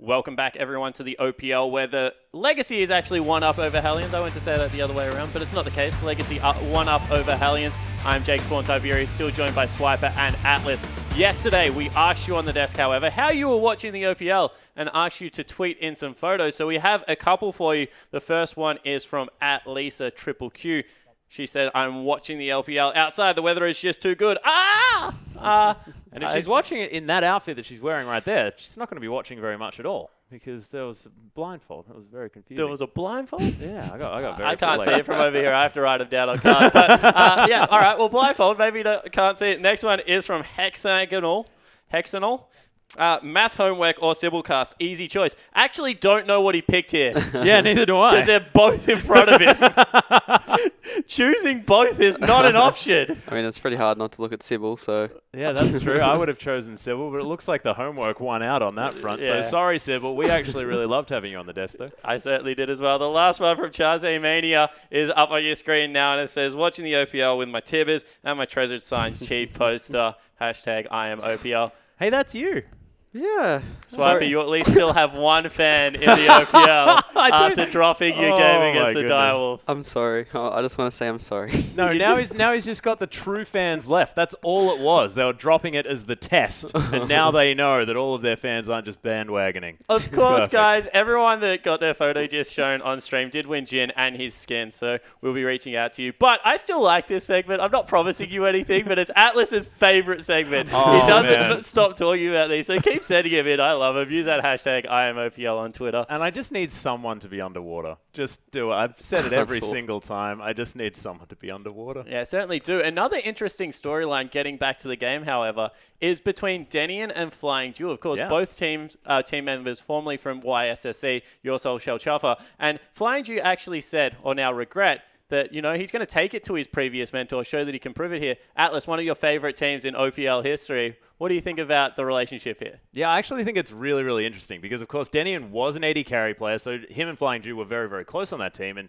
Welcome back, everyone, to the OPL, where the Legacy is actually one up over Hellions. I went to say that the other way around, but it's not the case. Legacy one up over Hellions. I'm Jake Spawn Tiberi, still joined by Swiper and Atlas. Yesterday, we asked you on the desk, however, how you were watching the OPL and asked you to tweet in some photos. So we have a couple for you. The first one is from @LisaQQ. She said, I'm watching the LPL outside. The weather is just too good. And if she's watching it in that outfit that she's wearing right there, she's not going to be watching very much at all because there was a blindfold. It was very confusing. There was a blindfold? Yeah, I got very I can't see it from over here. I have to write them down on cards. But yeah, all right. Well, blindfold. Maybe you can't see it. Next one is from Hexagonal. Math homework or Sibylcast, easy choice. Actually don't know what he picked here. Yeah, neither do I. Because they're both in front of him. Choosing both is not an option. I mean, it's pretty hard not to look at Sybil, so... Yeah, that's true. I would have chosen Sybil, but it looks like the homework won out on that front. Yeah. So sorry, Sybil. We actually really loved having you on the desk, though. I certainly did as well. The last one from Chaze Mania is up on your screen now, and it says, watching the OPL with my Tibbers and my Treasured Signs Chief poster. # I am OPL. Hey, that's you. Yeah. Swiper, you at least still have one fan in the OPL after dropping your game against the Direwolves. I'm sorry. I just want to say I'm sorry. No, now he's just got the true fans left. That's all it was. They were dropping it as the test, and now they know that all of their fans aren't just bandwagoning. Of course, guys. Everyone that got their photo just shown on stream did win Jin and his skin, so we'll be reaching out to you. But I still like this segment. I'm not promising you anything, but it's Atlas's favorite segment. He doesn't stop talking about these, so keep sending him in. I love him. Use that # IamOPL on Twitter. And I just need someone to be underwater. Just do it. I've said it every single time. I just need someone to be underwater. Yeah, certainly do. Another interesting storyline getting back to the game, however, is between Denian and Flying Dew. Of course, both team members formerly from YSSC, Your Soul Shell Chuffer. And Flying Dew actually said, or now regret, that, you know, he's going to take it to his previous mentor, show that he can prove it here. Atlas, one of your favorite teams in OPL history. What do you think about the relationship here? Yeah, I actually think it's really, really interesting because, of course, Denian was an AD carry player, so him and Flying Dew were very, very close on that team. And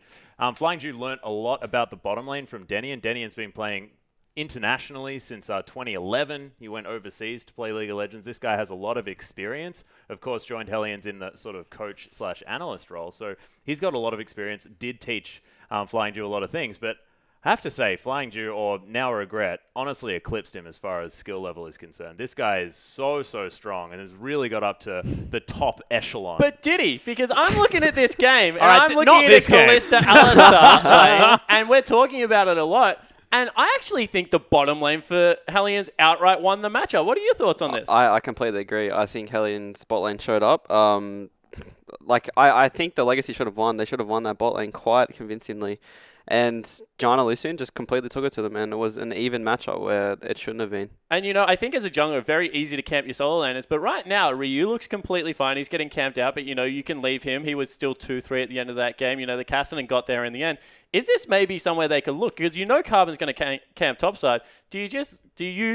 Flying Dew learnt a lot about the bottom lane from Denian. Denian's been playing internationally since 2011. He went overseas to play League of Legends. This guy has a lot of experience. Of course, joined Hellions in the sort of coach/analyst role. So he's got a lot of experience, did teach Flying Dew a lot of things. But I have to say, Flying Dew, or now regret, honestly eclipsed him as far as skill level is concerned. This guy is so strong and has really got up to the top echelon. But did he? Because I'm looking at this game, and right, I'm looking at a Kalista Alistar lane, and we're talking about it a lot. And I actually think the bottom lane for Hellions outright won the matchup. What are your thoughts on this? I completely agree. I think Hellions bot lane showed up. I think the Legacy should have won. They should have won that bot lane quite convincingly. And Jana Lucian just completely took it to them, and it was an even matchup where it shouldn't have been. And, you know, I think as a jungler, very easy to camp your solo laners. But right now, Ryu looks completely fine. He's getting camped out, but, you know, you can leave him. He was still 2-3 at the end of that game. You know, the Cassinan got there in the end. Is this maybe somewhere they could look? Because you know Carbon's going to camp topside. Do you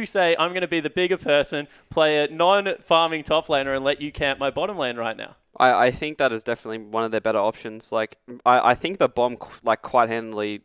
say, I'm going to be the bigger person, play a non-farming top laner, and let you camp my bottom lane right now? I think that is definitely one of their better options. Like, I think the bomb quite handily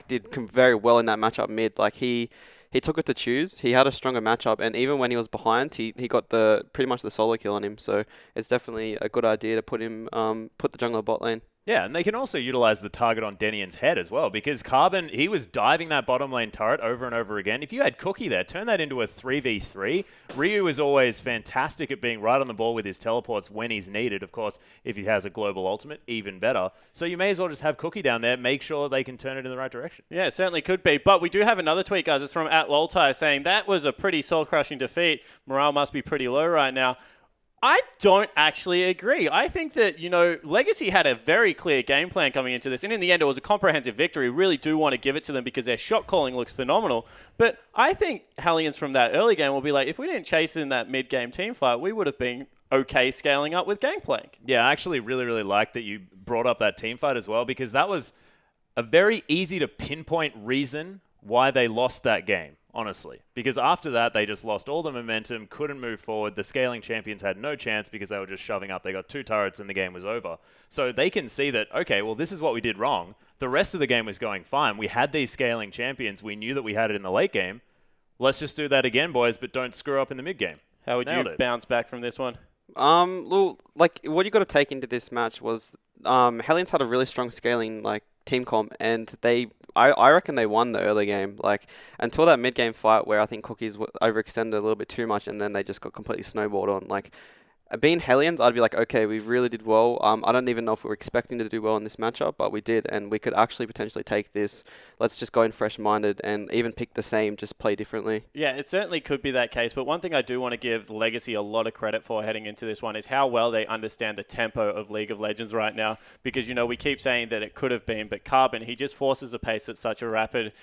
did very well in that matchup mid. Like he took it to choose. He had a stronger matchup, and even when he was behind, he got pretty much the solo kill on him. So it's definitely a good idea to put the jungler bot lane. Yeah, and they can also utilize the target on Denian's head as well, because Carbon, he was diving that bottom lane turret over and over again. If you had Cookie there, turn that into a 3v3. Ryu is always fantastic at being right on the ball with his teleports when he's needed. Of course, if he has a global ultimate, even better. So you may as well just have Cookie down there, make sure they can turn it in the right direction. Yeah, it certainly could be. But we do have another tweet, guys. It's from @Loltai saying that was a pretty soul-crushing defeat. Morale must be pretty low right now. I don't actually agree. I think that, you know, Legacy had a very clear game plan coming into this, and in the end it was a comprehensive victory. Really do want to give it to them because their shot calling looks phenomenal. But I think Hellions from that early game will be like, if we didn't chase in that mid-game team fight, we would have been okay scaling up with Gangplank. Yeah, I actually really, really like that you brought up that team fight as well, because that was a very easy to pinpoint reason why they lost that game. Honestly, because after that, they just lost all the momentum, couldn't move forward. The scaling champions had no chance because they were just shoving up. They got 2 turrets and the game was over. So they can see that, okay, well, this is what we did wrong. The rest of the game was going fine. We had these scaling champions. We knew that we had it in the late game. Let's just do that again, boys, but don't screw up in the mid game. How would you bounce back from this one? Like what you got to take into this match was Hellions had a really strong scaling like team comp, and I reckon they won the early game. Like until that mid game fight where I think Cookies overextended a little bit too much, and then they just got completely snowballed on. Like being Hellions, I'd be like, okay, we really did well. I don't even know if we were expecting to do well in this matchup, but we did, and we could actually potentially take this. Let's just go in fresh-minded and even pick the same, just play differently. Yeah, it certainly could be that case, but one thing I do want to give Legacy a lot of credit for heading into this one is how well they understand the tempo of League of Legends right now, because, you know, we keep saying that it could have been, but Carbon, he just forces a pace at such a rapid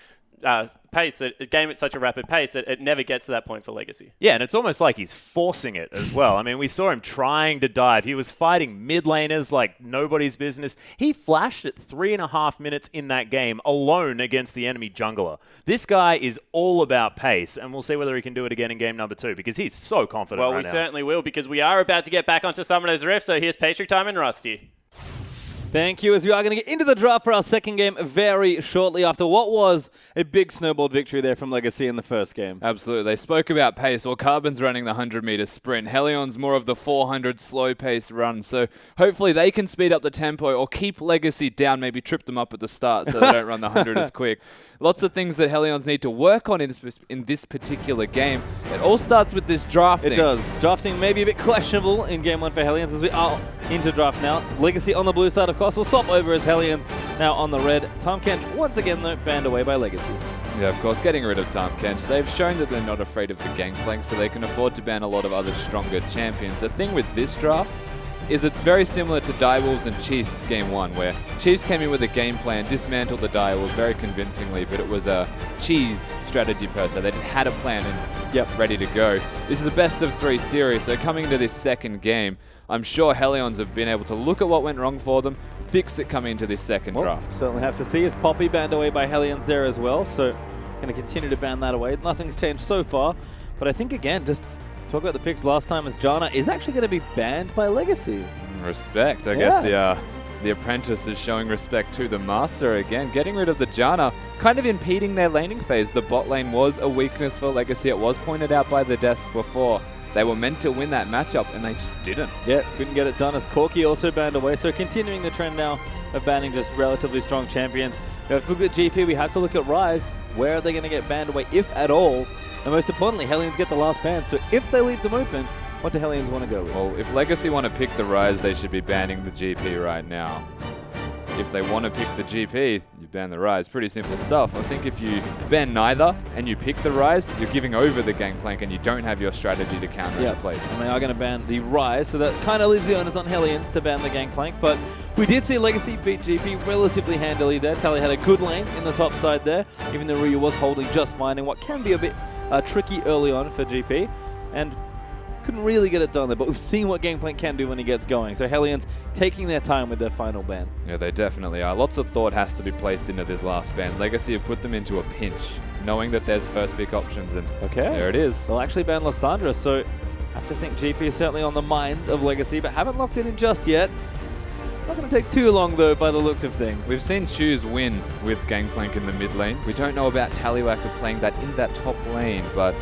game at such a rapid pace that it never gets to that point for Legacy. Yeah, and it's almost like he's forcing it as well. I mean, we saw him trying to dive. He was fighting mid laners like nobody's business. He flashed at 3.5 minutes in that game alone against the enemy jungler. This guy is all about pace, and we'll see whether he can do it again in game number 2 because he's so confident right now. Well, we certainly will, because we are about to get back onto Summoner's Rift, so here's Patriot Time and Rusty. Thank you, as we are going to get into the draft for our second game very shortly after what was a big snowballed victory there from Legacy in the first game. Absolutely. They spoke about pace. Well, Carbon's running the 100-meter sprint. Helion's more of the 400 slow-paced run. So hopefully they can speed up the tempo or keep Legacy down, maybe trip them up at the start so they don't run the 100 as quick. Lots of things that Hellions need to work on in this particular game. It all starts with this drafting. It does. Drafting may be a bit questionable in game 1 for Hellions as we are into draft now. Legacy on the blue side, of course, will swap over as Hellions now on the red. Tom Kench, once again, though, banned away by Legacy. Yeah, of course, getting rid of Tom Kench. They've shown that they're not afraid of the gangplank, so they can afford to ban a lot of other stronger champions. The thing with this draft is it's very similar to Direwolves and Chiefs game 1, where Chiefs came in with a game plan, dismantled the Direwolves very convincingly, but it was a cheese strategy per se. They had a plan and ready to go. This is a best of 3 series, so coming into this second game, I'm sure Hellions have been able to look at what went wrong for them, fix it coming into this second draft. Certainly have to see as Poppy banned away by Hellions there as well, so going to continue to ban that away. Nothing's changed so far, but I think again, just talk about the picks last time as Janna is actually going to be banned by Legacy. Respect. I guess the apprentice is showing respect to the master again. Getting rid of the Janna, kind of impeding their laning phase. The bot lane was a weakness for Legacy. It was pointed out by the desk before. They were meant to win that matchup, and they just didn't. Yeah, couldn't get it done as Corky also banned away. So continuing the trend now of banning just relatively strong champions. We have to look at GP, we have to look at Rise. Where are they going to get banned away, if at all? And most importantly, Hellions get the last ban. So if they leave them open, what do Hellions want to go with? Well, if Legacy want to pick the Rise, they should be banning the GP right now. If they want to pick the GP, you ban the Rise. Pretty simple stuff. I think if you ban neither and you pick the Rise, you're giving over the gangplank and you don't have your strategy to counter in place. And they are going to ban the Rise, so that kind of leaves the onus on Hellions to ban the gangplank. But we did see Legacy beat GP relatively handily there. Tally had a good lane in the top side there, even though Ryu was holding just fine in what can be a bit tricky early on for GP. And couldn't really get it done there, but we've seen what Gangplank can do when he gets going. So Hellions taking their time with their final ban. Yeah, they definitely are. Lots of thought has to be placed into this last ban. Legacy have put them into a pinch, knowing that there's first pick options, and there it is. They'll actually ban Lysandra, so I have to think GP is certainly on the minds of Legacy, but haven't locked it in just yet. Not going to take too long, though, by the looks of things. We've seen Choose win with Gangplank in the mid lane. We don't know about Tallywacker playing that in that top lane, but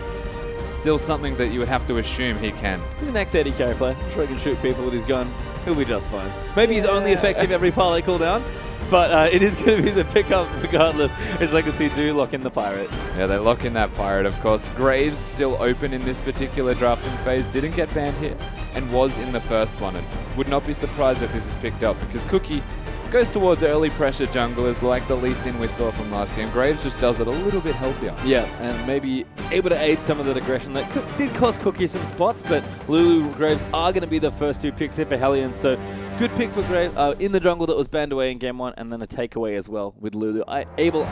still something that you would have to assume he can. He's an ex-AD carry player. I'm sure he can shoot people with his gun. He'll be just fine. Maybe he's only effective every parlay cooldown, but it is going to be the pickup regardless as Legacy do lock in the Pirate. Yeah, they lock in that Pirate, of course. Graves still open in this particular drafting phase. Didn't get banned here and was in the first one. And would not be surprised if this is picked up because Cookie goes towards early pressure junglers like the Lee Sin we saw from last game. Graves just does it a little bit healthier. Yeah, and maybe able to aid some of that aggression that did cost Cookie some spots, but Lulu Graves are going to be the first 2 picks here for Hellions, so good pick for Graves in the jungle that was banned away in game 1, and then a takeaway as well with Lulu. Able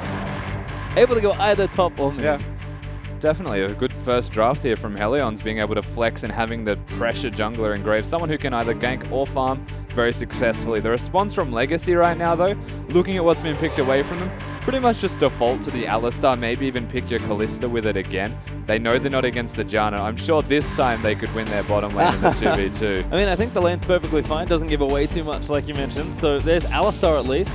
to go either top or mid. Yeah. Definitely a good first draft here from Hellions, being able to flex and having the pressure jungler in Graves, someone who can either gank or farm very successfully. The response from Legacy right now, though, looking at what's been picked away from them, pretty much just default to the Alistar, maybe even pick your Kalista with it again. They know they're not against the Janna. I'm sure this time they could win their bottom lane in the 2v2. I mean, I think the lane's perfectly fine, doesn't give away too much like you mentioned, so there's Alistar at least,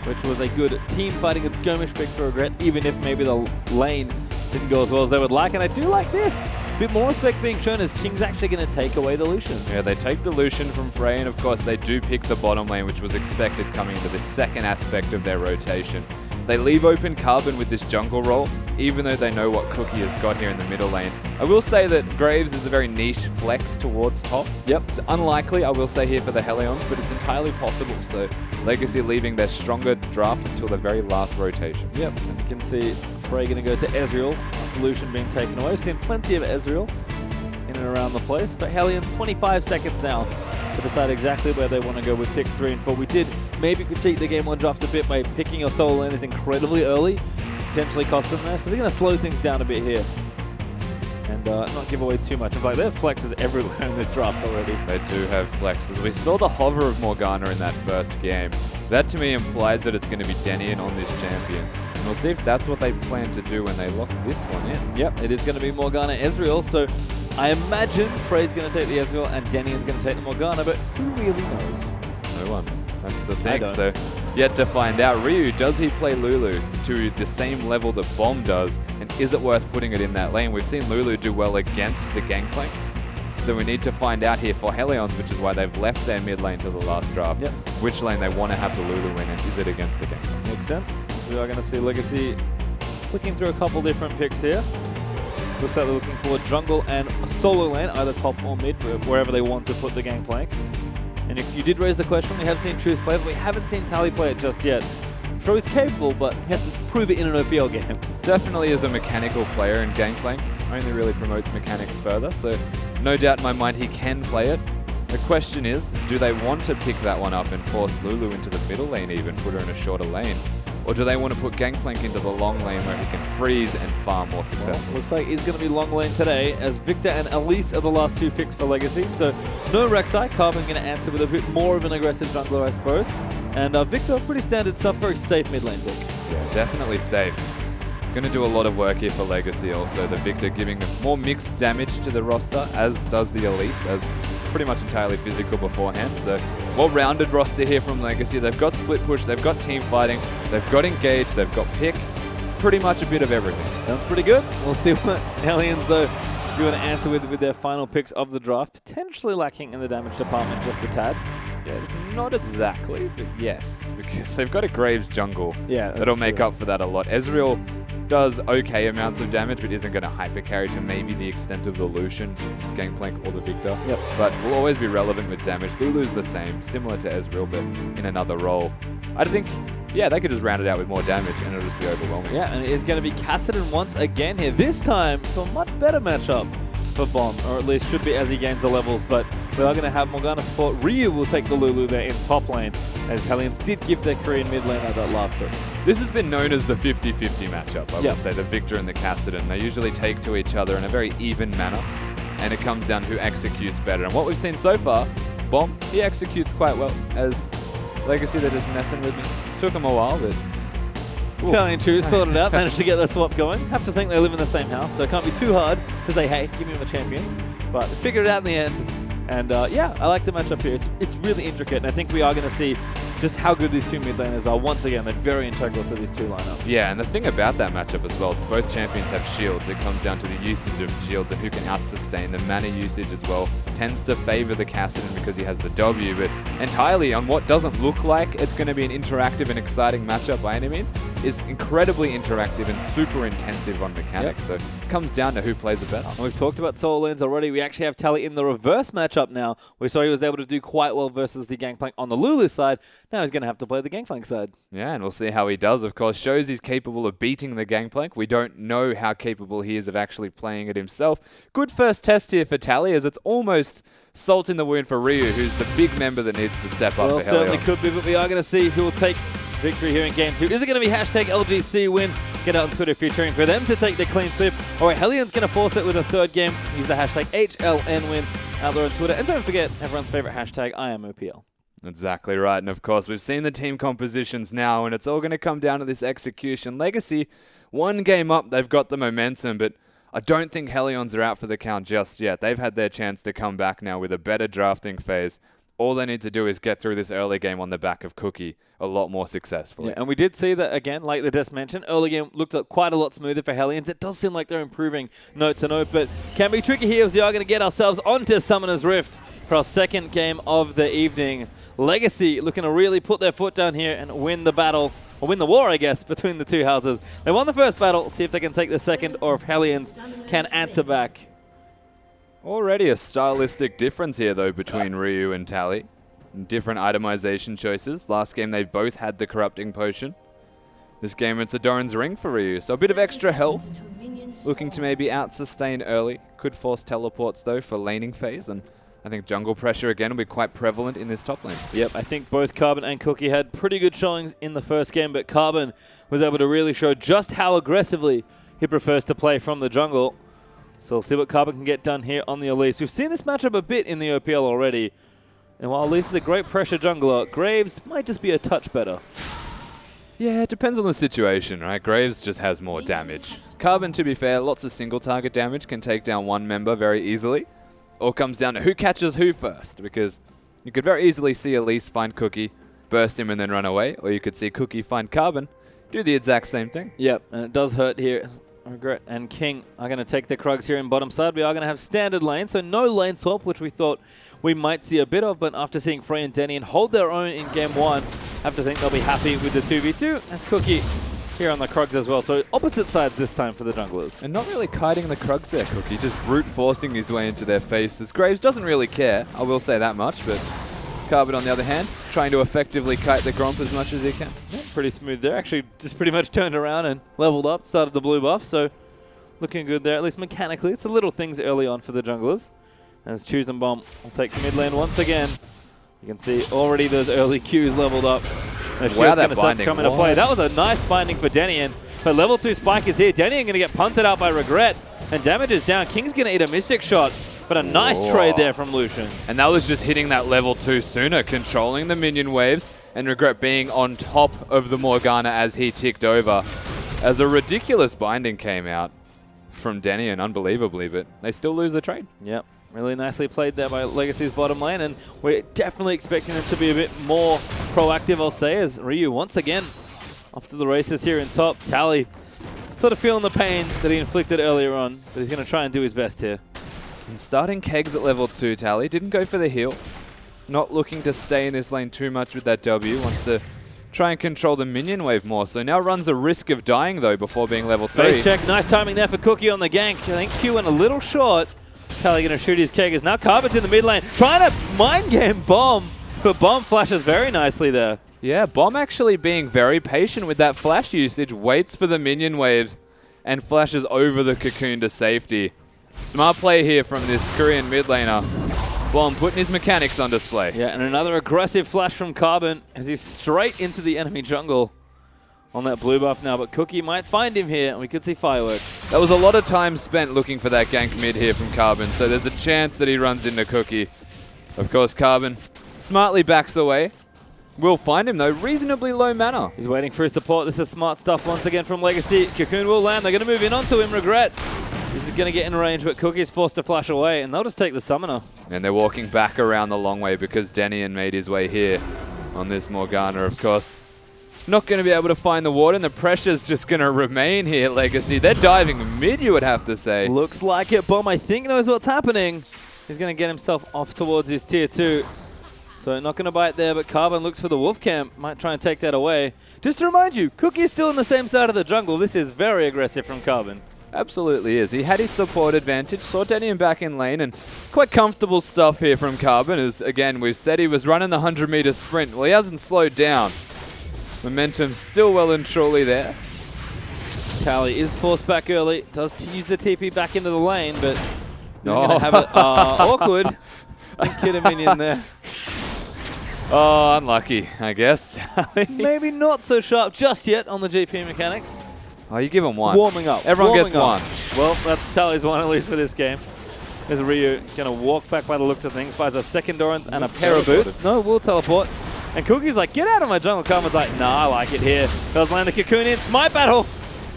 which was a good team fighting and skirmish pick for Regret, even if maybe the lane didn't go as well as they would like. And I do like this. a bit more respect being shown as King's actually going to take away the Lucian. Yeah, they take the Lucian from Frey, and of course they do pick the bottom lane, which was expected coming into this second aspect of their rotation. They leave open Carbon with this jungle role, even though they know what Cookie has got here in the middle lane. I will say that Graves is a very niche flex towards top. Yep. It's unlikely, I will say here for the Hellions, but it's entirely possible. So Legacy leaving their stronger draft until the very last rotation. Yep, and you can see Frey going to go to Ezreal after Lucian being taken away. We've seen plenty of Ezreal in and around the place, but Hellions 25 seconds now to decide exactly where they want to go with picks 3 and 4. We did maybe critique the game 1 draft a bit by picking your solo laners incredibly early, potentially cost them there, so they're going to slow things down a bit here and not give away too much. In fact, they have flexes everywhere in this draft already. They do have flexes. We saw the hover of Morgana in that first game. That to me implies that it's going to be Denian on this champion. And we'll see if that's what they plan to do when they lock this one in. Yep, it is going to be Morgana Ezreal, so I imagine Frey's going to take the Ezreal and Denian's going to take the Morgana, but who really knows? No one. That's the I thing. don't. So yet to find out. Ryu, does he play Lulu to the same level that Bomb does? And is it worth putting it in that lane? We've seen Lulu do well against the Gangplank. So we need to find out here for Hellions, which is why they've left their mid lane to the last draft, Yep. which lane they want to have the Lulu in, and is it against the Gangplank? Makes sense. So we are going to see Legacy flicking through a couple different picks here. Looks like they're looking for jungle and a solo lane, either top or mid, wherever they want to put the Gangplank. And you did raise the question, we have seen Truce play, but we haven't seen Tally play it just yet. I'm sure he's capable, but he has to prove it in an OPL game. Definitely is a mechanical player in Gangplank. Only really promotes mechanics further, so no doubt in my mind he can play it. The question is, do they want to pick that one up and force Lulu into the middle lane even, put her in a shorter lane? Or do they want to put Gangplank into the long lane where he can freeze and farm more Well, successfully? looks like he's going to be long lane today, as Victor and Elise are the last 2 picks for Legacy. So no Rek'Sai. Carbon going to answer with a bit more of an aggressive jungler, I suppose. And Victor, pretty standard stuff, very safe mid lane pick. Yeah, definitely safe. Going to do a lot of work here for Legacy also. The Victor giving more mixed damage to the roster, as does the Elise, as pretty much entirely physical beforehand. So well-rounded roster here from Legacy. They've got split push, they've got team fighting, they've got engage, they've got pick. Pretty much a bit of everything. Sounds pretty good. We'll see what Hellions, though, do an answer with their final picks of the draft. Potentially lacking in the damage department just a tad. Yeah, not exactly, but yes, because they've got a Graves jungle. Yeah, that's that'll make true. up for that a lot. Ezreal does okay amounts of damage, but isn't going to hyper carry to maybe the extent of the Lucian, Gangplank, or the Victor. Yep. But will always be relevant with damage. Lulu's the same, similar to Ezreal, but in another role. I think, yeah, they could just round it out with more damage and it'll just be overwhelming. Yeah, and it is going to be Kassadin once again here. This time to a much better matchup for Bomb, or at least should be as he gains the levels. But we are going to have Morgana support. Ryu will take the Lulu there in top lane, as Hellions did give their Korean mid lane at that last bit. This has been known as the 50-50 matchup, I Yep. would say, the Victor and the Kassadin. They usually take to each other in a very even manner, and it comes down who executes better. And what we've seen so far, Bomb, he executes quite well, as Legacy, they're just messing with me. Took him a while, but Italian Choose sorted it out, managed to get the swap going. Have to think they live in the same house, so it can't be too hard to say, hey, give me a champion. But they figured it out in the end. And yeah, I like the matchup here. It's really intricate, and I think we are going to see just how good these two mid laners are. Once again, they're very integral to these two lineups. yeah, and the thing about that matchup as well, both champions have shields. It comes down to the usage of shields and who can out-sustain. The mana usage as well tends to favor the Kassadin because he has the W, but entirely on what doesn't look like it's going to be an interactive and exciting matchup by any means, is incredibly interactive and super intensive on mechanics. So it comes down to who plays it better. And we've talked about solo lanes already. We actually have Tally in the reverse matchup now. We saw he was able to do quite well versus the Gangplank on the Lulu side. Now he's going to have to play the Gangplank side. Yeah, and we'll see how he does, of course. Shows he's capable of beating the Gangplank. We don't know how capable he is of actually playing it himself. Good first test here for Tally, as it's almost salt in the wound for Ryu, who's the big member that needs to step up Well, for certainly Helios. could be, but we are going to see who will take victory here in Game 2. Is it going to be hashtag LGC win? Get out on Twitter if you're cheering for them to take the clean sweep. Or Hellion's going to force it with a third game. Use the hashtag HLN win out there on Twitter. And don't forget, everyone's favorite hashtag, IamOPL. Exactly right, and of course we've seen the team compositions now, and it's all going to come down to this execution. Legacy, one game up, they've got the momentum, but I don't think Hellions are out for the count just yet. They've had their chance to come back now with a better drafting phase. all they need to do is get through this early game on the back of Cookie a lot more successfully. Yeah, and we did see that, again, like the Des mentioned, early game looked quite a lot smoother for Hellions. It does seem like they're improving note to note, but can be tricky here as we are going to get ourselves onto Summoner's Rift for our second game of the evening. Legacy looking to really put their foot down here and win the battle, or win the war, I guess, between the two houses. They won the first battle. Let's see if they can take the second, or if Hellions can answer back. Already a stylistic difference here, though, between Ryu and Tally. Different itemization choices. Last game, they both had the Corrupting Potion. This game, it's a Doran's Ring for Ryu, so a bit of extra health. Looking to maybe out-sustain early. Could force teleports, though, for laning phase, and I think jungle pressure, again, will be quite prevalent in this top lane. Yep, I think both Carbon and Cookie had pretty good showings in the first game, but Carbon was able to really show just how aggressively he prefers to play from the jungle. So we'll see what Carbon can get done here on the Elise. We've seen this matchup a bit in the OPL already. And while Elise is a great pressure jungler, Graves might just be a touch better. Yeah, it depends on the situation, right? Graves just has more damage. Carbon, to be fair, lots of single target damage, can take down one member very easily. All comes down to who catches who first, because you could very easily see Elise find Cookie, burst him and then run away, or you could see Cookie find Carbon, do the exact same thing. Yep, and it does hurt here. Regret and King are going to take the Krugs here in bottom side. We are going to have standard lane, so no lane swap, which we thought we might see a bit of, but after seeing Frey and Denny and hold their own in game one, I have to think they'll be happy with the 2v2. As Cookie here on the Krugs as well, so opposite sides this time for the junglers. And not really kiting the Krugs there, Cookie, just brute forcing his way into their faces. Graves doesn't really care, I will say that much, but Carbon, on the other hand, trying to effectively kite the Gromp as much as he can. Yeah, pretty smooth there. Actually, just pretty much turned around and leveled up, started the blue buff, so looking good there, at least mechanically. It's the little things early on for the junglers. As Choose and Bomb will take the mid lane once again. You can see already those early Qs leveled up. The shield's going to start to come into play. That was a nice binding for Denian. But level 2 Spike is here. Denian going to get punted out by Regret. And damage is down. King's going to eat a Mystic Shot. But a nice trade there from Lucian. And that was just hitting that level 2 sooner, controlling the minion waves, and Regret being on top of the Morgana as he ticked over. As a ridiculous binding came out from Denian, unbelievably, but they still lose the trade. Yep. Really nicely played there by Legacy's bottom lane, and we're definitely expecting them to be a bit more proactive, I'll say, as Ryu once again off to the races here in top. Tally sort of feeling the pain that he inflicted earlier on, but he's going to try and do his best here. And starting Kegs at level 2, Tally didn't go for the heal. Not looking to stay in this lane too much with that W. Wants to try and control the minion wave more. So now runs a risk of dying, though, before being level 3. Base check. Nice timing there for Cookie on the gank. I think Q went a little short. Tally going to shoot his Keggers. Now Carbon's in the mid lane. Trying to mind game Bomb. But Bomb flashes very nicely there. Yeah, Bomb actually being very patient with that flash usage. Waits for the minion waves and flashes over the cocoon to safety. Smart play here from this Korean mid laner. Bomb putting his mechanics on display. Yeah, and another aggressive flash from Carbon as he's straight into the enemy jungle on that blue buff now. But Cookie might find him here, and we could see fireworks. That was a lot of time spent looking for that gank mid here from Carbon, so there's a chance that he runs into Cookie. Of course, Carbon smartly backs away. We'll find him, though, reasonably low mana. He's waiting for his support. This is smart stuff once again from Legacy. Cocoon will land. They're going to move in onto him. Regret. This is going to get in range, but Cookie's forced to flash away, and they'll just take the summoner. And they're walking back around the long way because Denian made his way here on this Morgana, of course. Not going to be able to find the water, and the pressure's just going to remain here, Legacy. They're diving mid, you would have to say. Looks like it. Bomb, I think, knows what's happening. He's going to get himself off towards his tier 2. So not going to bite there, but Carbon looks for the Wolf Camp. Might try and take that away. Just to remind you, Cookie's still on the same side of the jungle. This is very aggressive from Carbon. Absolutely is. He had his support advantage, saw Denian back in lane, and quite comfortable stuff here from Carbon, as, again, we've said he was running the 100-meter sprint. Well, he hasn't slowed down. Momentum still well and truly there. Tally is forced back early. Does use the TP back into the lane, but he's going to have it awkward. Kid a minion there. Oh, unlucky, I guess. Maybe not so sharp just yet on the GP mechanics. Oh, you give him one. Warming up. Everyone gets one. Well, that's Tally's one at least for this game. There's Ryu going to walk back by the looks of things, buys a second Dorans and a pair of boots. No, we'll teleport. And Cookie's like, get out of my jungle. Carmen's like, nah, I like it here. Does land the cocoon in. Smite battle.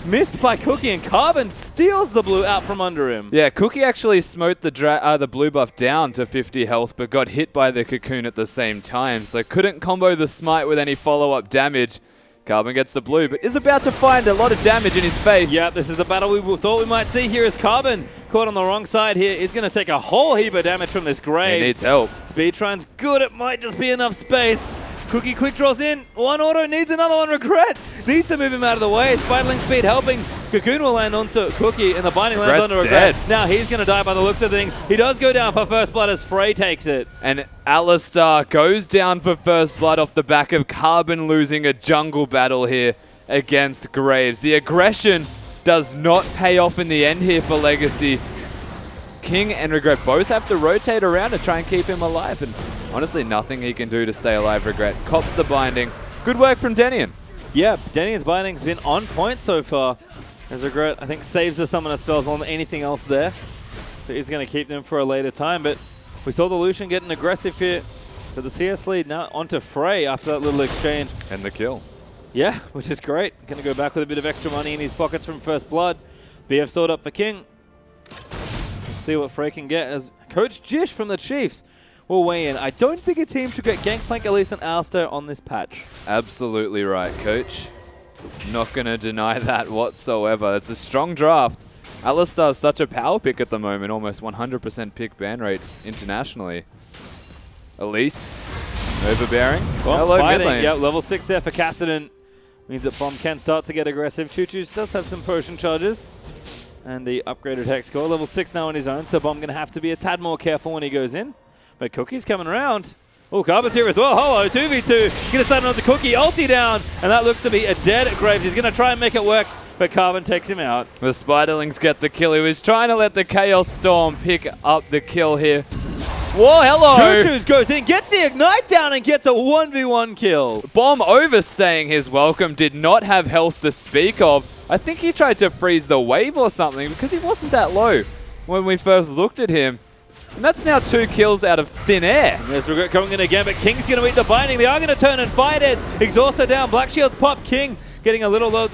Missed by Cookie, and Carbon steals the blue out from under him. Yeah, Cookie actually smote the blue buff down to 50 health, but got hit by the cocoon at the same time, so couldn't combo the smite with any follow-up damage. Carbon gets the blue, but is about to find a lot of damage in his face. Yeah, this is the battle we thought we might see here as Carbon caught on the wrong side here. He's going to take a whole heap of damage from this Graves. He needs help. Speedtron's good. It might just be enough space. Cookie quick draws in. One auto, needs another one. Regret needs to move him out of the way. Spidling speed helping. Cocoon will land onto Cookie, and the binding lands onto Regret. Now he's going to die by the looks of things. He does go down for first blood as Frey takes it. And Alistar goes down for first blood off the back of Carbon losing a jungle battle here against Graves. The aggression does not pay off in the end here for Legacy. King and Regret both have to rotate around to try and keep him alive, and honestly nothing he can do to stay alive. Regret cops the binding. Good work from Denian. Yeah, Denian's binding's been on point so far. As Regret, I think, saves the summoner spells more than anything else there. So he's going to keep them for a later time, but we saw the Lucian getting aggressive here for the CS lead. Now onto Frey after that little exchange. And the kill. Yeah, which is great. Going to go back with a bit of extra money in his pockets from first blood. BF sword up for King. See what Frey can get as Coach Jish from the Chiefs will weigh in. I don't think a team should get Gangplank, Elise, and Alistair on this patch. Absolutely right, Coach. Not going to deny that whatsoever. It's a strong draft. Alistar's such a power pick at the moment, almost 100% pick ban rate internationally. Elise, overbearing. Hello, mid lane. Yep, level 6 there for Cassidy. Means that Bomb can start to get aggressive. Choo-Choo's does have some potion charges. And the upgraded Hex score. Level 6 now on his own, so Bomb going to have to be a tad more careful when he goes in. But Cookie's coming around. Oh, Carbon's here as well. Hello, 2v2. Going to start on the Cookie. Ulti down. And that looks to be a dead Graves. He's going to try and make it work, but Carbon takes him out. The Spiderlings get the kill. He was trying to let the Chaos Storm pick up the kill here. Whoa, hello! Choo-Choos goes in, gets the Ignite down, and gets a 1v1 kill. Bomb overstaying his welcome. Did not have health to speak of. I think he tried to freeze the wave or something because he wasn't that low when we first looked at him. And that's now 2 kills out of thin air. There's Regret coming in again, but King's going to eat the binding. They are going to turn and fight it. Exhausted down. Black Shield's pop. King getting a little low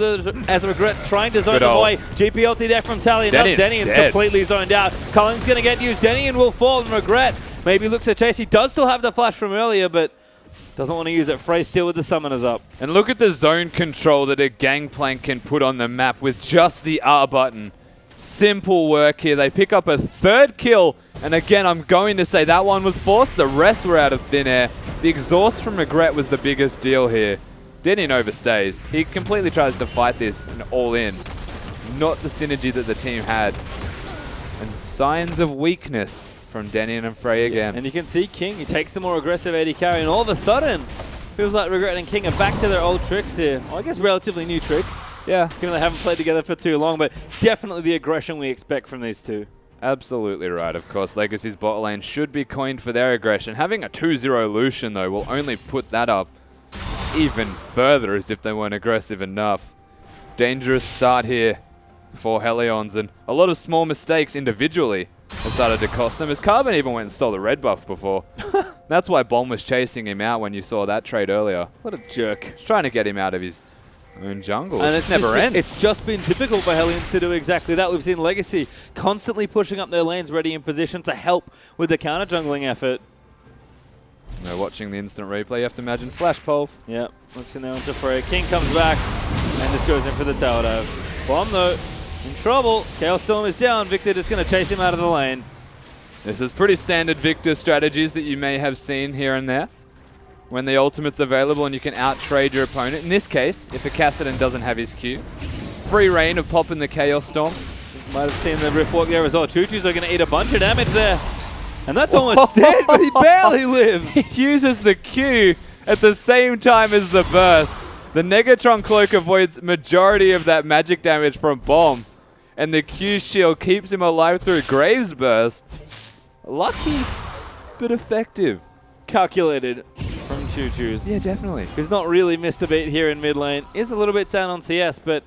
as Regret's trying to zone him away. GPLT there from Tally. And now Denian's completely zoned out. Collins going to get used. Denian will fall, and Regret maybe looks at Chase. He does still have the flash from earlier, but doesn't want to use it. Frey still with the summoners up. And look at the zone control that a Gangplank can put on the map with just the R button. Simple work here. They pick up a 3rd kill. And again, I'm going to say that one was forced. The rest were out of thin air. The exhaust from Regret was the biggest deal here. Denian overstays. He completely tries to fight this and all in. Not the synergy that the team had. And signs of weakness from Denian and Frey again. And you can see King, he takes the more aggressive AD carry, and all of a sudden, feels like Regret and King are back to their old tricks here. Well, I guess relatively new tricks. Yeah. Given they haven't played together for too long, but definitely the aggression we expect from these two. Absolutely right. Of course, Legacy's bot lane should be coined for their aggression. Having a 2-0 Lucian, though, will only put that up even further as if they weren't aggressive enough. Dangerous start here for Hellions, and a lot of small mistakes individually have started to cost them, as Carbon even went and stole the red buff before. That's why Bomb was chasing him out when you saw that trade earlier. What a jerk. He's trying to get him out of his own jungle. And it's never ends. It's just been difficult for Hellions to do exactly that. We've seen Legacy constantly pushing up their lanes, ready in position to help with the counter jungling effort. Now watching the instant replay, you have to imagine Flash Pulve. Yep, looks in there onto Frey. King comes back, and this goes in for the tower dive. Bomb, though, in trouble. Chaos Storm is down. Victor just going to chase him out of the lane. This is pretty standard Victor strategies that you may have seen here and there. When the ultimate's available and you can out-trade your opponent. In this case, if a Cassidy doesn't have his Q. Free reign of popping the Chaos Storm. Might have seen the Rift walk there as well. Choo-Choo's going to eat a bunch of damage there. And that's almost dead, but he barely lives. He uses the Q at the same time as the burst. The Negatron Cloak avoids majority of that magic damage from Bomb. And the Q shield keeps him alive through Graves burst. Lucky, but effective. Calculated from Choo-Choo's. Yeah, definitely. He's not really missed a beat here in mid lane. Is a little bit down on CS, but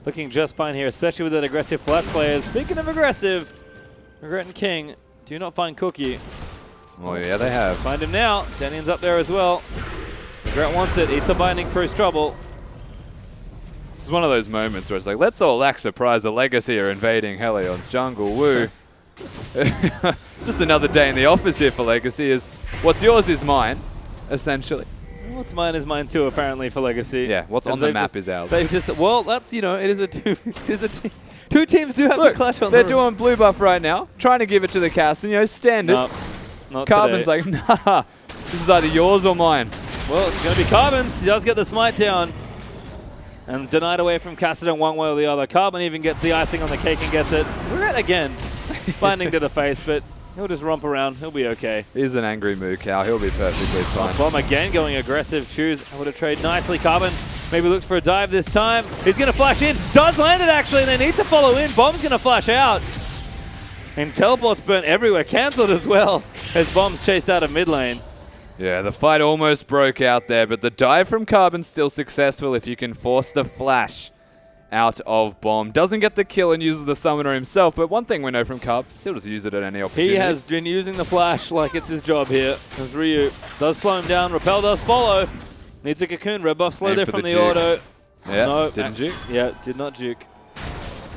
looking just fine here, especially with that aggressive flash players. Speaking of aggressive, Regret and King do not find Cookie. Oh yeah, they have. Find him now. Denian's up there as well. Regret wants it. Eats a binding for his trouble. It's one of those moments where it's like, let's all act surprised the Legacy are invading Helion's jungle. Woo. Just another day in the office here for Legacy is what's yours is mine, essentially. What's mine is mine too, apparently, for Legacy. Yeah, what's on the map is ours. They've just, well, that's, you know, it is a two. Two teams do have to clash on they're doing blue buff right now, trying to give it to the cast, and, you know, standard. Nope, not Carbon's today. like, nah, this is either yours or mine. Well, it's going to be Carbon's. He does get the smite down. And denied away from Cassidy one way or the other. Carbon even gets the icing on the cake and gets it. Red again. Binding to the face, but he'll just romp around. He'll be okay. He's an angry moo cow. He'll be perfectly fine. Bomb again going aggressive. Choose able to trade nicely. Carbon maybe looks for a dive this time. He's going to flash in. Does land it actually, and they need to follow in. Bomb's going to flash out. And teleport's burnt everywhere. Cancelled as well as Bomb's chased out of mid lane. Yeah, the fight almost broke out there, but the dive from Carbon's still successful if you can force the flash out of Bomb. Doesn't get the kill and uses the summoner himself, but one thing we know from Carb, he'll just use it at any opportunity. He has been using the flash like it's his job here, as Ryu does slow him down. Repel does follow. Needs a cocoon. Red buff slow Aim there for from the the juke. auto. Yeah, No, didn't juke. Yeah, did not juke.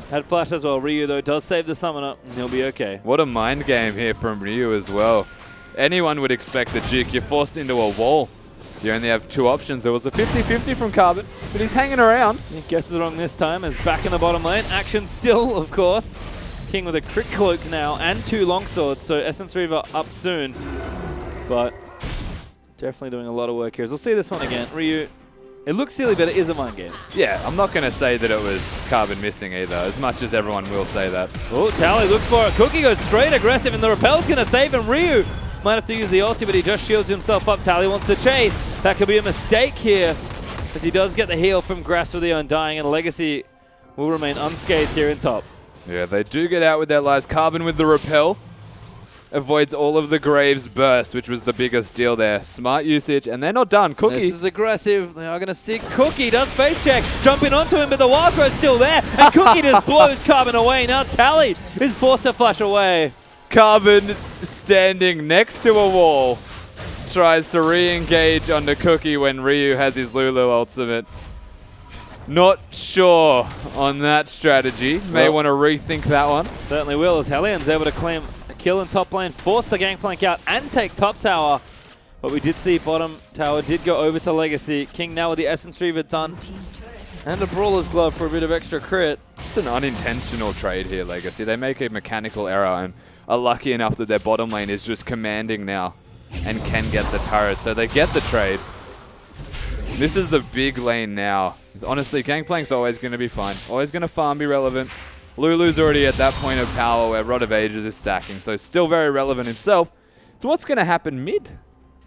Had flash as well. Ryu, though, does save the summoner, and he'll be okay. What a mind game here from Ryu as well. Anyone would expect the juke. You're forced into a wall. You only have two options. It was a 50-50 from Carbon, but he's hanging around. He guesses wrong this time as back in the bottom lane. Action still, of course. King with a crit cloak now and two longswords, so Essence Reaver up soon. But definitely doing a lot of work here. As we'll see this one again. Ryu, it looks silly, but it is a mind game. Yeah, I'm not going to say that it was Carbon missing either, as much as everyone will say that. Oh, Tally looks for it. Cookie goes straight aggressive, and the repel's going to save him. Ryu might have to use the ulti, but he just shields himself up. Tally wants to chase. That could be a mistake here, as he does get the heal from Grasp of the Undying, and Legacy will remain unscathed here in top. Yeah, they do get out with their lives. Carbon with the repel avoids all of the Graves burst, which was the biggest deal there. Smart usage, and they're not done. Cookie. This is aggressive. They are going to see Cookie does face check, jumping onto him, but the wild grow's still there, and Cookie just blows Carbon away. Now Tally is forced to flash away. Carbon standing next to a wall tries to re-engage onto Cookie when Ryu has his Lulu ultimate. Not sure on that strategy. May want to rethink that one. Certainly will, as Hellion's able to claim a kill in top lane, force the gangplank out, and take top tower. But we did see bottom tower did go over to Legacy. King now with the Essence Reaver done. And a Brawler's Glove for a bit of extra crit. It's an unintentional trade here, Legacy. They make a mechanical error and are lucky enough that their bottom lane is just commanding now and can get the turret. So they get the trade. This is the big lane now. Honestly, Gangplank's always going to be fine. Always going to farm, be relevant. Lulu's already at that point of power where Rod of Ages is stacking, so still very relevant himself. So what's going to happen mid?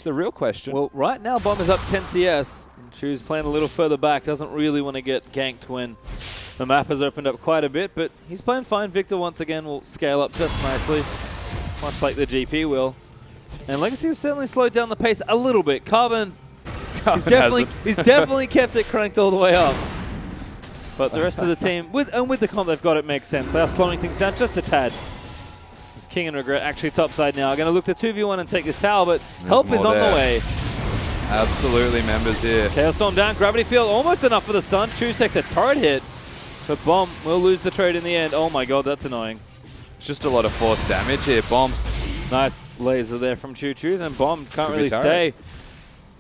The real question. Well, right now Bomb is up 10 CS. Chu's playing a little further back. Doesn't really want to get ganked when the map has opened up quite a bit, but he's playing fine. Victor once again will scale up just nicely, much like the GP will. And Legacy has certainly slowed down the pace a little bit. Carbon, he's definitely kept it cranked all the way up. But the rest of the team, with the comp they've got, it makes sense. They are slowing things down just a tad. As King and Regret actually topside now. Going to look to 2v1 and take this tower, but help is on the way. Absolutely, members here. Chaos Storm down, Gravity Field almost enough for the stun. Choose takes a turret hit, but Bomb will lose the trade in the end. Oh my god, that's annoying. It's just a lot of force damage here. Bomb. Nice laser there from Choose, and Bomb can't really turret. stay.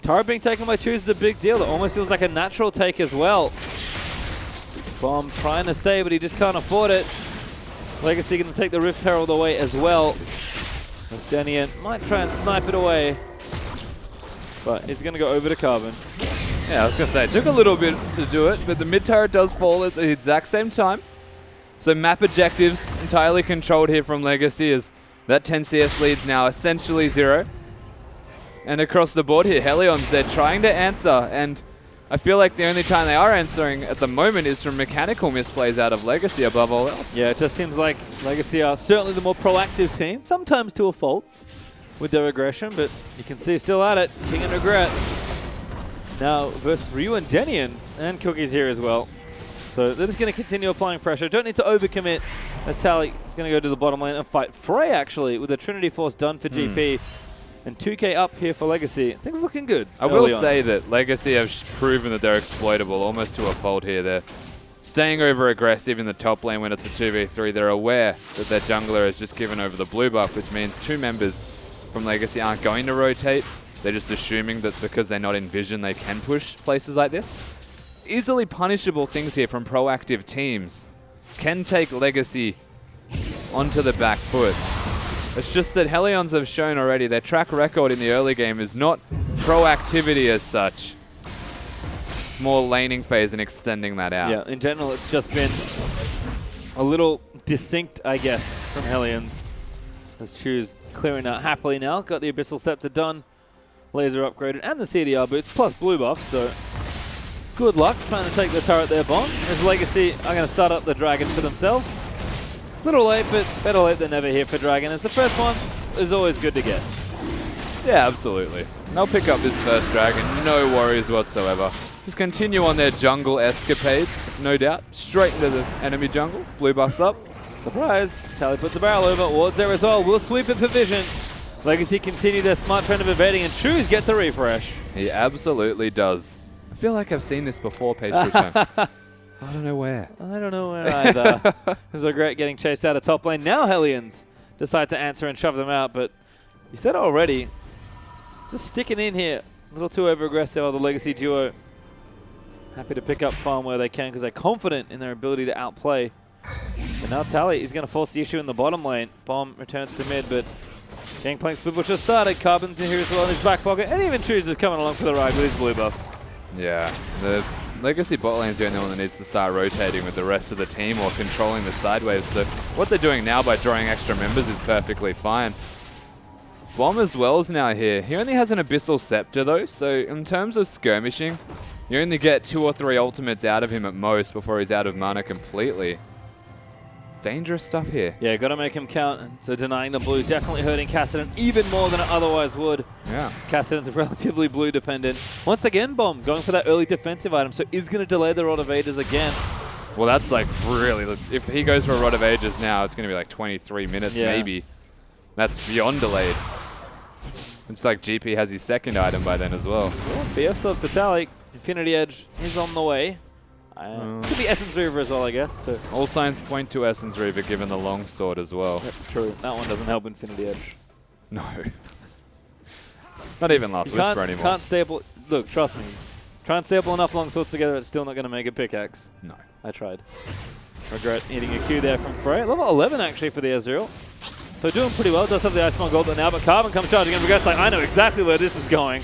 Turret being taken by Choose is a big deal. It almost feels like a natural take as well. Bomb trying to stay, but he just can't afford it. Legacy going to take the Rift Herald away as well. Denian might try and snipe it away, but it's going to go over to Carbon. Yeah, I was going to say, it took a little bit to do it, but the mid turret does fall at the exact same time. So map objectives entirely controlled here from Legacy as that 10 CS lead's now essentially 0. And across the board here, Helion's, they're trying to answer, and I feel like the only time they are answering at the moment is from mechanical misplays out of Legacy above all else. Yeah, it just seems like Legacy are certainly the more proactive team, sometimes to a fault with their aggression, but you can see still at it. King and Regret now versus Ryu and Denian, and Cookie's here as well. So they're just going to continue applying pressure. Don't need to overcommit as Tally is going to go to the bottom lane and fight Frey, actually, with the Trinity Force done for GP. And 2k up here for Legacy. Things looking good. I will say that Legacy have proven that they're exploitable almost to a fault here. They're staying over aggressive in the top lane when it's a 2v3. They're aware that their jungler has just given over the blue buff, which means 2 members from Legacy aren't going to rotate. They're just assuming that because they're not in vision, they can push places like this. Easily punishable things here from proactive teams can take Legacy onto the back foot. It's just that Hellions have shown already their track record in the early game is not proactivity as such. It's more laning phase and extending that out. Yeah, in general, it's just been a little distinct, I guess, from Hellions. As Choose clearing out happily now. Got the Abyssal Scepter done, laser upgraded, and the CDR boots, plus blue buff, so good luck trying to take the turret there, Bomb. As Legacy are going to start up the Dragon for themselves. Little late, but better late than never here for Dragon, as the first one is always good to get. Yeah, absolutely. They'll pick up this first Dragon, no worries whatsoever. Just continue on their jungle escapades, no doubt. Straight into the enemy jungle, blue buffs up. Surprise! Tally puts a barrel over, wards there as well, will sweep it for vision. Legacy continue their smart trend of evading, and Choose gets a refresh. He absolutely does. I feel like I've seen this before, Page Return. I don't know where. I don't know where either. This is great getting chased out of top lane. Now Hellions decide to answer and shove them out, but you said it already. Just sticking in here. A little too over-aggressive of the Legacy duo. Happy to pick up farm where they can because they're confident in their ability to outplay. But now Tally is going to force the issue in the bottom lane. Bomb returns to mid, but Gangplank Split just started. Carbon's in here as well in his back pocket, and even Choose is coming along for the ride with his blue buff. Yeah, the Legacy bot lane's the only one that needs to start rotating with the rest of the team or controlling the sideways. So what they're doing now by drawing extra members is perfectly fine. Bomb as well is now here. He only has an Abyssal Scepter though, so in terms of skirmishing, you only get 2 or 3 ultimates out of him at most before he's out of mana completely. Dangerous stuff here. Yeah, got to make him count. So denying the blue, definitely hurting Kassadin even more than it otherwise would. Yeah. Kassadin's relatively blue dependent. Once again, Bomb going for that early defensive item, so is going to delay the Rod of Ages again. Well, that's like really, if he goes for a Rod of Ages now, it's going to be like 23 minutes maybe. That's beyond delayed. It's like GP has his second item by then as well. BF Sword for Tally. Infinity Edge is on the way. Could be Essence Reaver as well, I guess. So. All signs point to Essence Reaver given the long sword as well. That's true. That one doesn't help Infinity Edge. No. Not even Last Whisper anymore. Can't staple. Look, trust me. Try and staple enough long swords together, it's still not going to make a pickaxe. No. I tried. Regret hitting a Q there from Frey. Level 11 actually for the Ezreal. So doing pretty well. Does have the Iceborne Gold now, but Carbon comes charging and Regret's like, I know exactly where this is going.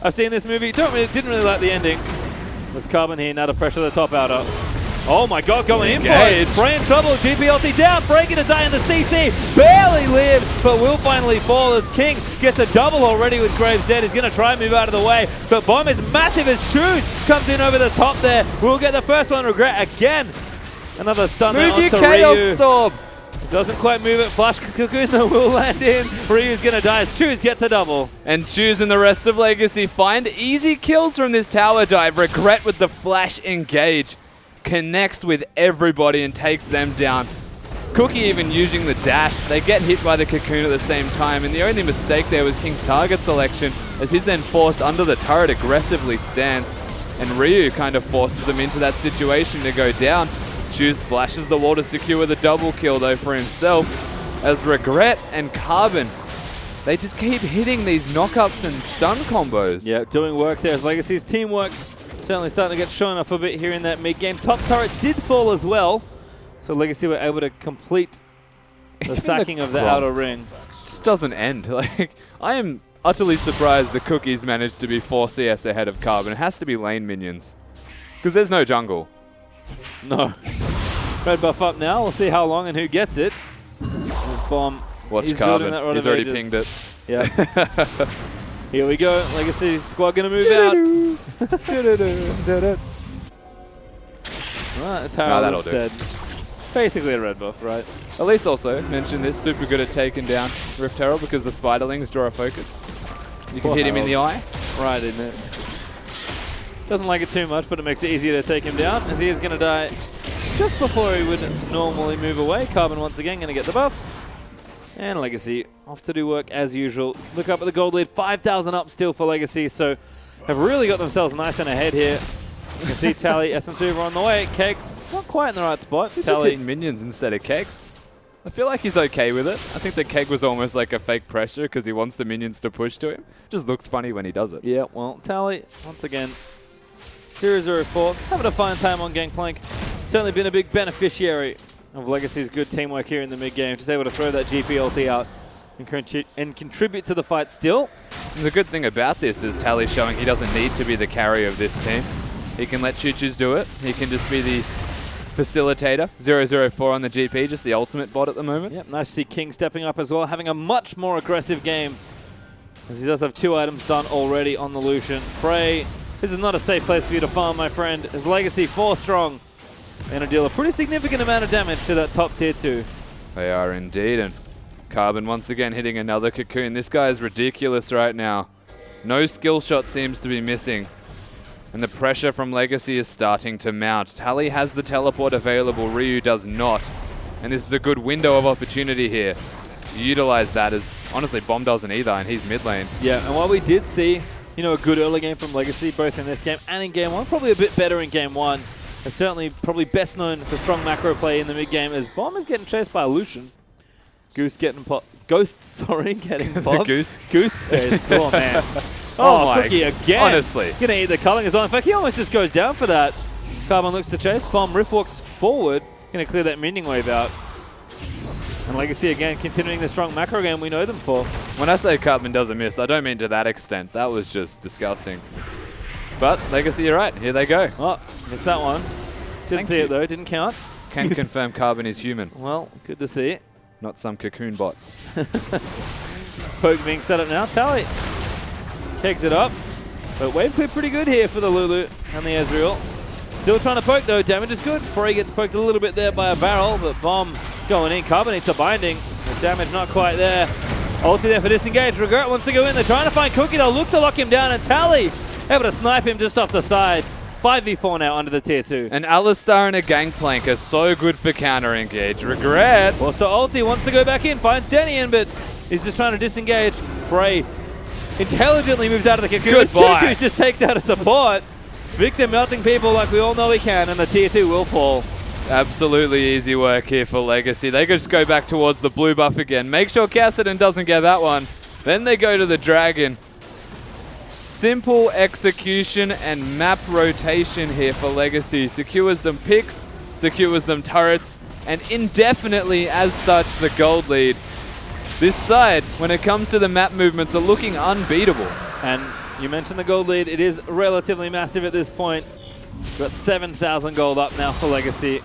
I've seen this movie. Didn't really like the ending. There's Carbon here now to pressure the top outer. Oh my god, going in for it. Frey in trouble. GP ulti down. Frey gonna die in the CC. Barely lived, but will finally fall as King gets a double already with Graves dead. He's gonna try and move out of the way, but Bomb is massive as Choose comes in over the top there. We'll get the first one. Regret again. Another stun there onto Ryu. Storm. Doesn't quite move it. Flash Cocoon though will land in. Ryu's gonna die as Choose gets a double. And Choose and the rest of Legacy find easy kills from this tower dive. Regret with the flash engage. Connects with everybody and takes them down. Cookie even using the dash. They get hit by the Cocoon at the same time, and the only mistake there was King's target selection, as he's then forced under the turret, aggressively stands, and Ryu kind of forces them into that situation to go down. Choose flashes the wall to secure the double kill though for himself, as Regret and Carbon, they just keep hitting these knockups and stun combos. Yeah, doing work there as Legacy's teamwork certainly starting to get shown off a bit here in that mid-game. Top turret did fall as well, so Legacy were able to complete the sacking of the outer ring. Just doesn't end. Like, I am utterly surprised the Cookies managed to be 4 CS ahead of Carbon. It has to be lane minions, because there's no jungle. No. Red buff up now. We'll see how long and who gets it. This Bomb. Watch Carbon. He's already pinged it. Yeah. Here we go. Legacy squad going to move out. Right, that's how that'll said. Basically a red buff, right? Elise also mentioned this, super good at taking down Rift Herald because the Spiderlings draw a focus. You can hit him in the eye. Right, isn't it? Doesn't like it too much, but it makes it easier to take him down, as he is going to die just before he would normally move away. Carbon once again going to get the buff. And Legacy off to do work as usual. Look up at the gold lead, 5,000 up still for Legacy, so have really got themselves nice and ahead here. You can see Tally, Essence Reaver on the way. Keg not quite in the right spot. He's just hitting minions instead of kegs. I feel like he's okay with it. I think the keg was almost like a fake pressure because he wants the minions to push to him. Just looks funny when he does it. Yeah, well, Tally, once again, 0-0-4, having a fine time on Gangplank. Certainly been a big beneficiary of Legacy's good teamwork here in the mid-game. Just able to throw that GP ulti out and contribute to the fight still. And the good thing about this is Tally's showing he doesn't need to be the carry of this team. He can let Choo-Choos do it. He can just be the facilitator. 0-0-4 on the GP, just the ultimate bot at the moment. Yep, nice to see King stepping up as well, having a much more aggressive game, as he does have 2 items done already on the Lucian. Frey, this is not a safe place for you to farm, my friend. His Legacy 4 strong, and to deal a pretty significant amount of damage to that top tier 2. They are indeed, and Carbon once again hitting another cocoon. This guy is ridiculous right now. No skill shot seems to be missing. And the pressure from Legacy is starting to mount. Tally has the teleport available, Ryu does not. And this is a good window of opportunity here to utilize that, as honestly Bomb doesn't either, and he's mid lane. Yeah, and while we did see, you know, a good early game from Legacy, both in this game and in game 1, probably a bit better in game 1. And certainly probably best known for strong macro play in the mid game, as Bomb is getting chased by Lucian. Ghost, getting popped. The Goose. Goose chase, oh man. Oh my, Cookie again. honestly. Gonna eat the culling as well. In fact, he almost just goes down for that. Carbon looks to chase. Bomb Rift walks forward. Gonna clear that minion wave out. And Legacy again continuing the strong macro game we know them for. When I say Carbon doesn't miss, I don't mean to that extent. That was just disgusting. But Legacy, you're right. Here they go. Oh, missed that one. Didn't see it though. Didn't count. Can confirm Carbon is human. Well, good to see it. Not some cocoon bot. Poke being set up now. Tally kegs it up. But wave clear pretty good here for the Lulu and the Ezreal. Still trying to poke though. Damage is good. Frey gets poked a little bit there by a barrel, but Bomb going in. Carbon needs a binding. The damage not quite there. Ulti there for disengage. Regret wants to go in. They're trying to find Cookie. They'll look to lock him down, and Tally able to snipe him just off the side. 5v4 now under the tier 2. And Alistar and a Gangplank are so good for counter engage. Regret. Also Ulti wants to go back in, finds Denian, but he's just trying to disengage. Frey intelligently moves out of the cocoon. Goodbye. Choo-Choo just takes out a support. Victor melting people like we all know he can, and the tier 2 will fall. Absolutely easy work here for Legacy. They just go back towards the blue buff again. Make sure Cassidy doesn't get that one. Then they go to the dragon. Simple execution and map rotation here for Legacy. Secures them picks, secures them turrets, and indefinitely as such the gold lead. This side, when it comes to the map movements, are looking unbeatable. And you mentioned the gold lead. It is relatively massive at this point. We've got 7,000 gold up now for Legacy.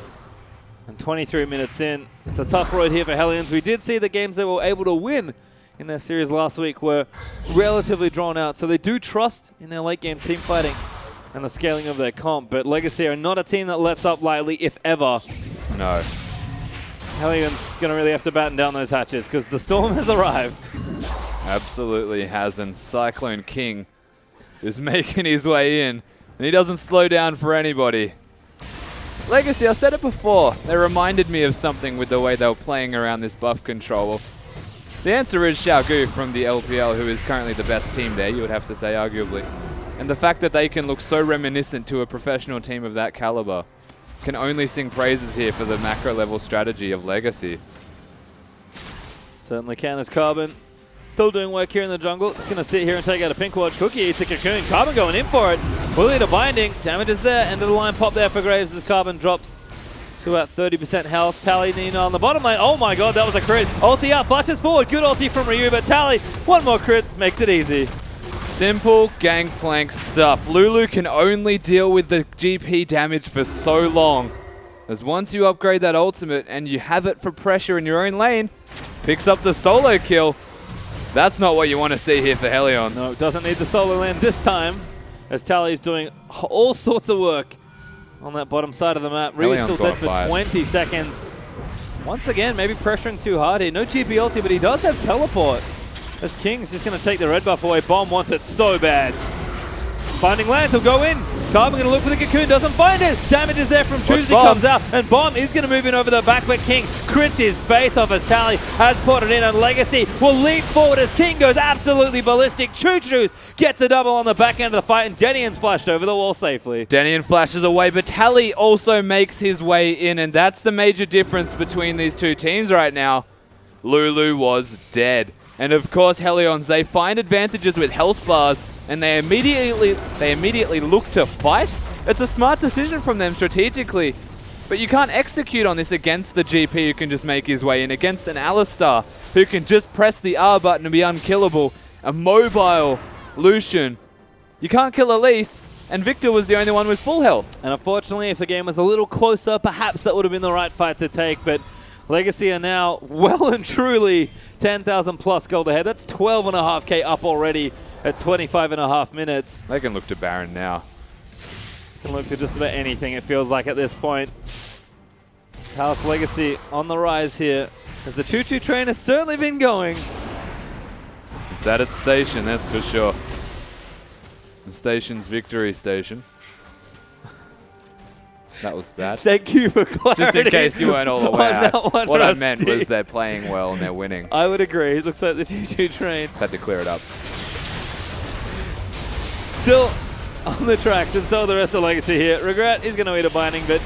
And 23 minutes in. It's a tough road here for Hellions. We did see the games they were able to win in their series last week were relatively drawn out. So they do trust in their late game team fighting and the scaling of their comp. But Legacy are not a team that lets up lightly, if ever. No. Hellions going to really have to batten down those hatches because the storm has arrived. Absolutely has, and Cyclone King is making his way in, and he doesn't slow down for anybody. Legacy, I said it before, they reminded me of something with the way they were playing around this buff control. The answer is Xiaogu from the LPL, who is currently the best team there, you would have to say, arguably. And the fact that they can look so reminiscent to a professional team of that caliber can only sing praises here for the macro level strategy of Legacy. Certainly can as Carbon. Still doing work here in the jungle. Just going to sit here and take out a pink ward. Cookie eats a cocoon. Carbon going in for it. Bully to binding. Damage is there. End of the line pop there for Graves as Carbon drops to about 30% health. Tally Nina on the bottom lane. Oh my god, that was a crit. Ulti up, flashes forward. Good ulti from Ryu, but Tally, one more crit makes it easy. Simple Gangplank stuff. Lulu can only deal with the GP damage for so long, as once you upgrade that ultimate and you have it for pressure in your own lane, picks up the solo kill. That's not what you want to see here for Hellions. No, doesn't need the solo land this time, as Tally's doing all sorts of work on that bottom side of the map. Ryu's still dead for 20 seconds. Once again, maybe pressuring too hard here. No GP ulti, but he does have teleport. As King's just going to take the red buff away. Bomb wants it so bad. Binding lands, he'll go in. Carbon going to look for the Cocoon, doesn't find it. Damage is there from Choose, he comes out, and Bomb is going to move in over the back, but King crits his face off as Tally has put it in, and Legacy will leap forward as King goes absolutely ballistic. Choo-Choos gets a double on the back end of the fight, and Denian's flashed over the wall safely. Denian flashes away, but Tally also makes his way in, and that's the major difference between these two teams right now. Lulu was dead. And of course, Hellions, they find advantages with health bars, and they immediately look to fight. It's a smart decision from them strategically, but you can't execute on this against the GP who can just make his way in, against an Alistar who can just press the R button and be unkillable. A mobile Lucian. You can't kill Elise, and Victor was the only one with full health. And unfortunately, if the game was a little closer, perhaps that would have been the right fight to take, but Legacy are now well and truly 10,000 plus gold ahead. That's 12.5k up already at 25.5 minutes. They can look to Baron now. Can look to just about anything, it feels like, at this point. House Legacy on the rise here, as the choo-choo train has certainly been going. It's at its station, that's for sure. The station's victory station. That was bad. Thank you for clarity. Just in case you weren't all aware. What I meant Rusty. was they're playing well and they're winning. I would agree. It looks like the choo-choo train Had to clear it up. still on the tracks, and so the rest of Legacy here. Regret is going to eat a binding, but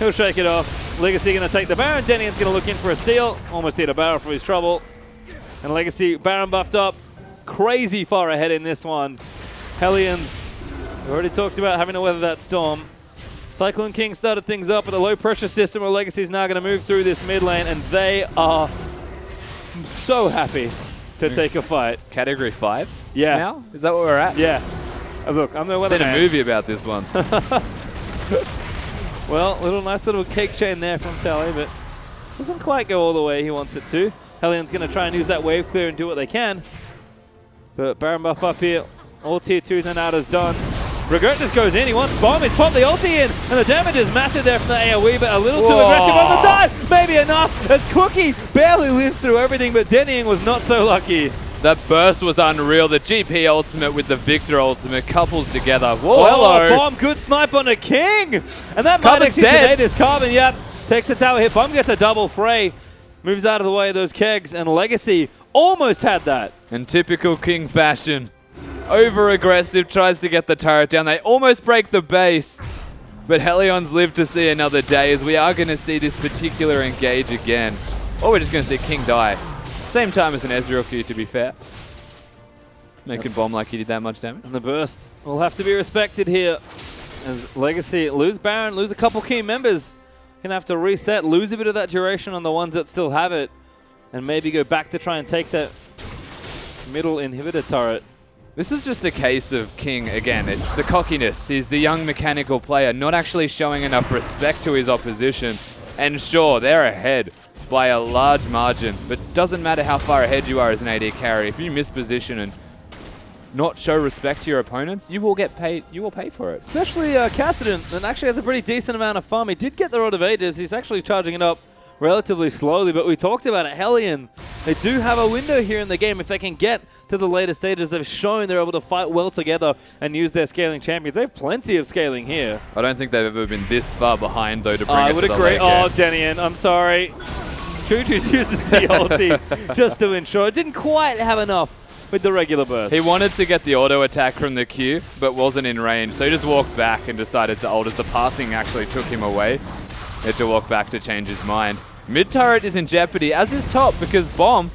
he'll shake it off. Legacy going to take the Baron. Denian's going to look in for a steal. Almost hit a barrel for his trouble. And Legacy, Baron buffed up. Crazy far ahead in this one. Hellions, we already talked about having to weather that storm. Cyclone King started things up with a low pressure system where Legacy's now going to move through this mid lane, and they are so happy to take a fight. Category 5? Yeah. Now? Is that where we're at? Yeah. Look, I'm the weather I've seen man. a movie about this once. Well, nice little cake chain there from Tally, but doesn't quite go all the way he wants it to. Hellion's going to try and use that wave clear and do what they can. But Baron buff up here. All tier 2s and out is done. Regret just goes in. He wants bomb. He's popped the ulti in. And the damage is massive there from the AoE, but a little too aggressive on the dive. Maybe enough as Cookie barely lives through everything, but Denian was not so lucky. That burst was unreal. The GP ultimate with the Victor ultimate couples together. Whoa, hello. Bomb, good snipe on the King. And that might Carbon's actually dead. delay this. Carbon, yep. Takes the tower hit. Bomb gets a double fray. Moves out of the way of those kegs, and Legacy almost had that. In typical King fashion. Over-aggressive, tries to get the turret down. They almost break the base. But Hellions live to see another day, as we are going to see this particular engage again. Or we're just going to see King die. Same time as an Ezreal Q, to be fair. Making bomb like he did that much damage. And the burst will have to be respected here. As Legacy lose Baron, lose a couple key members. Gonna have to reset, lose a bit of that duration on the ones that still have it. And maybe go back to try and take that middle inhibitor turret. This is just a case of King, again, it's the cockiness. He's the young mechanical player, not actually showing enough respect to his opposition. And sure, they're ahead by a large margin, but doesn't matter how far ahead you are as an AD carry. If you miss position and not show respect to your opponents, you will get paid. You will pay for it. Especially Kassadin, that actually has a pretty decent amount of farm. He did get the Rod of Ages. He's actually charging it up relatively slowly, but we talked about it. Hellion, they do have a window here in the game. If they can get to the later stages, they've shown they're able to fight well together and use their scaling champions. They have plenty of scaling here. I don't think they've ever been this far behind, though, to bring I it would to the agree. late Oh, game. Denian, I'm sorry. Choo-Choo's uses the ulti just to ensure. It didn't quite have enough with the regular burst. He wanted to get the auto attack from the Q, but wasn't in range, so he just walked back and decided to ult as the pathing actually took him away. He had to walk back to change his mind. Mid turret is in jeopardy, as is top, because Bomb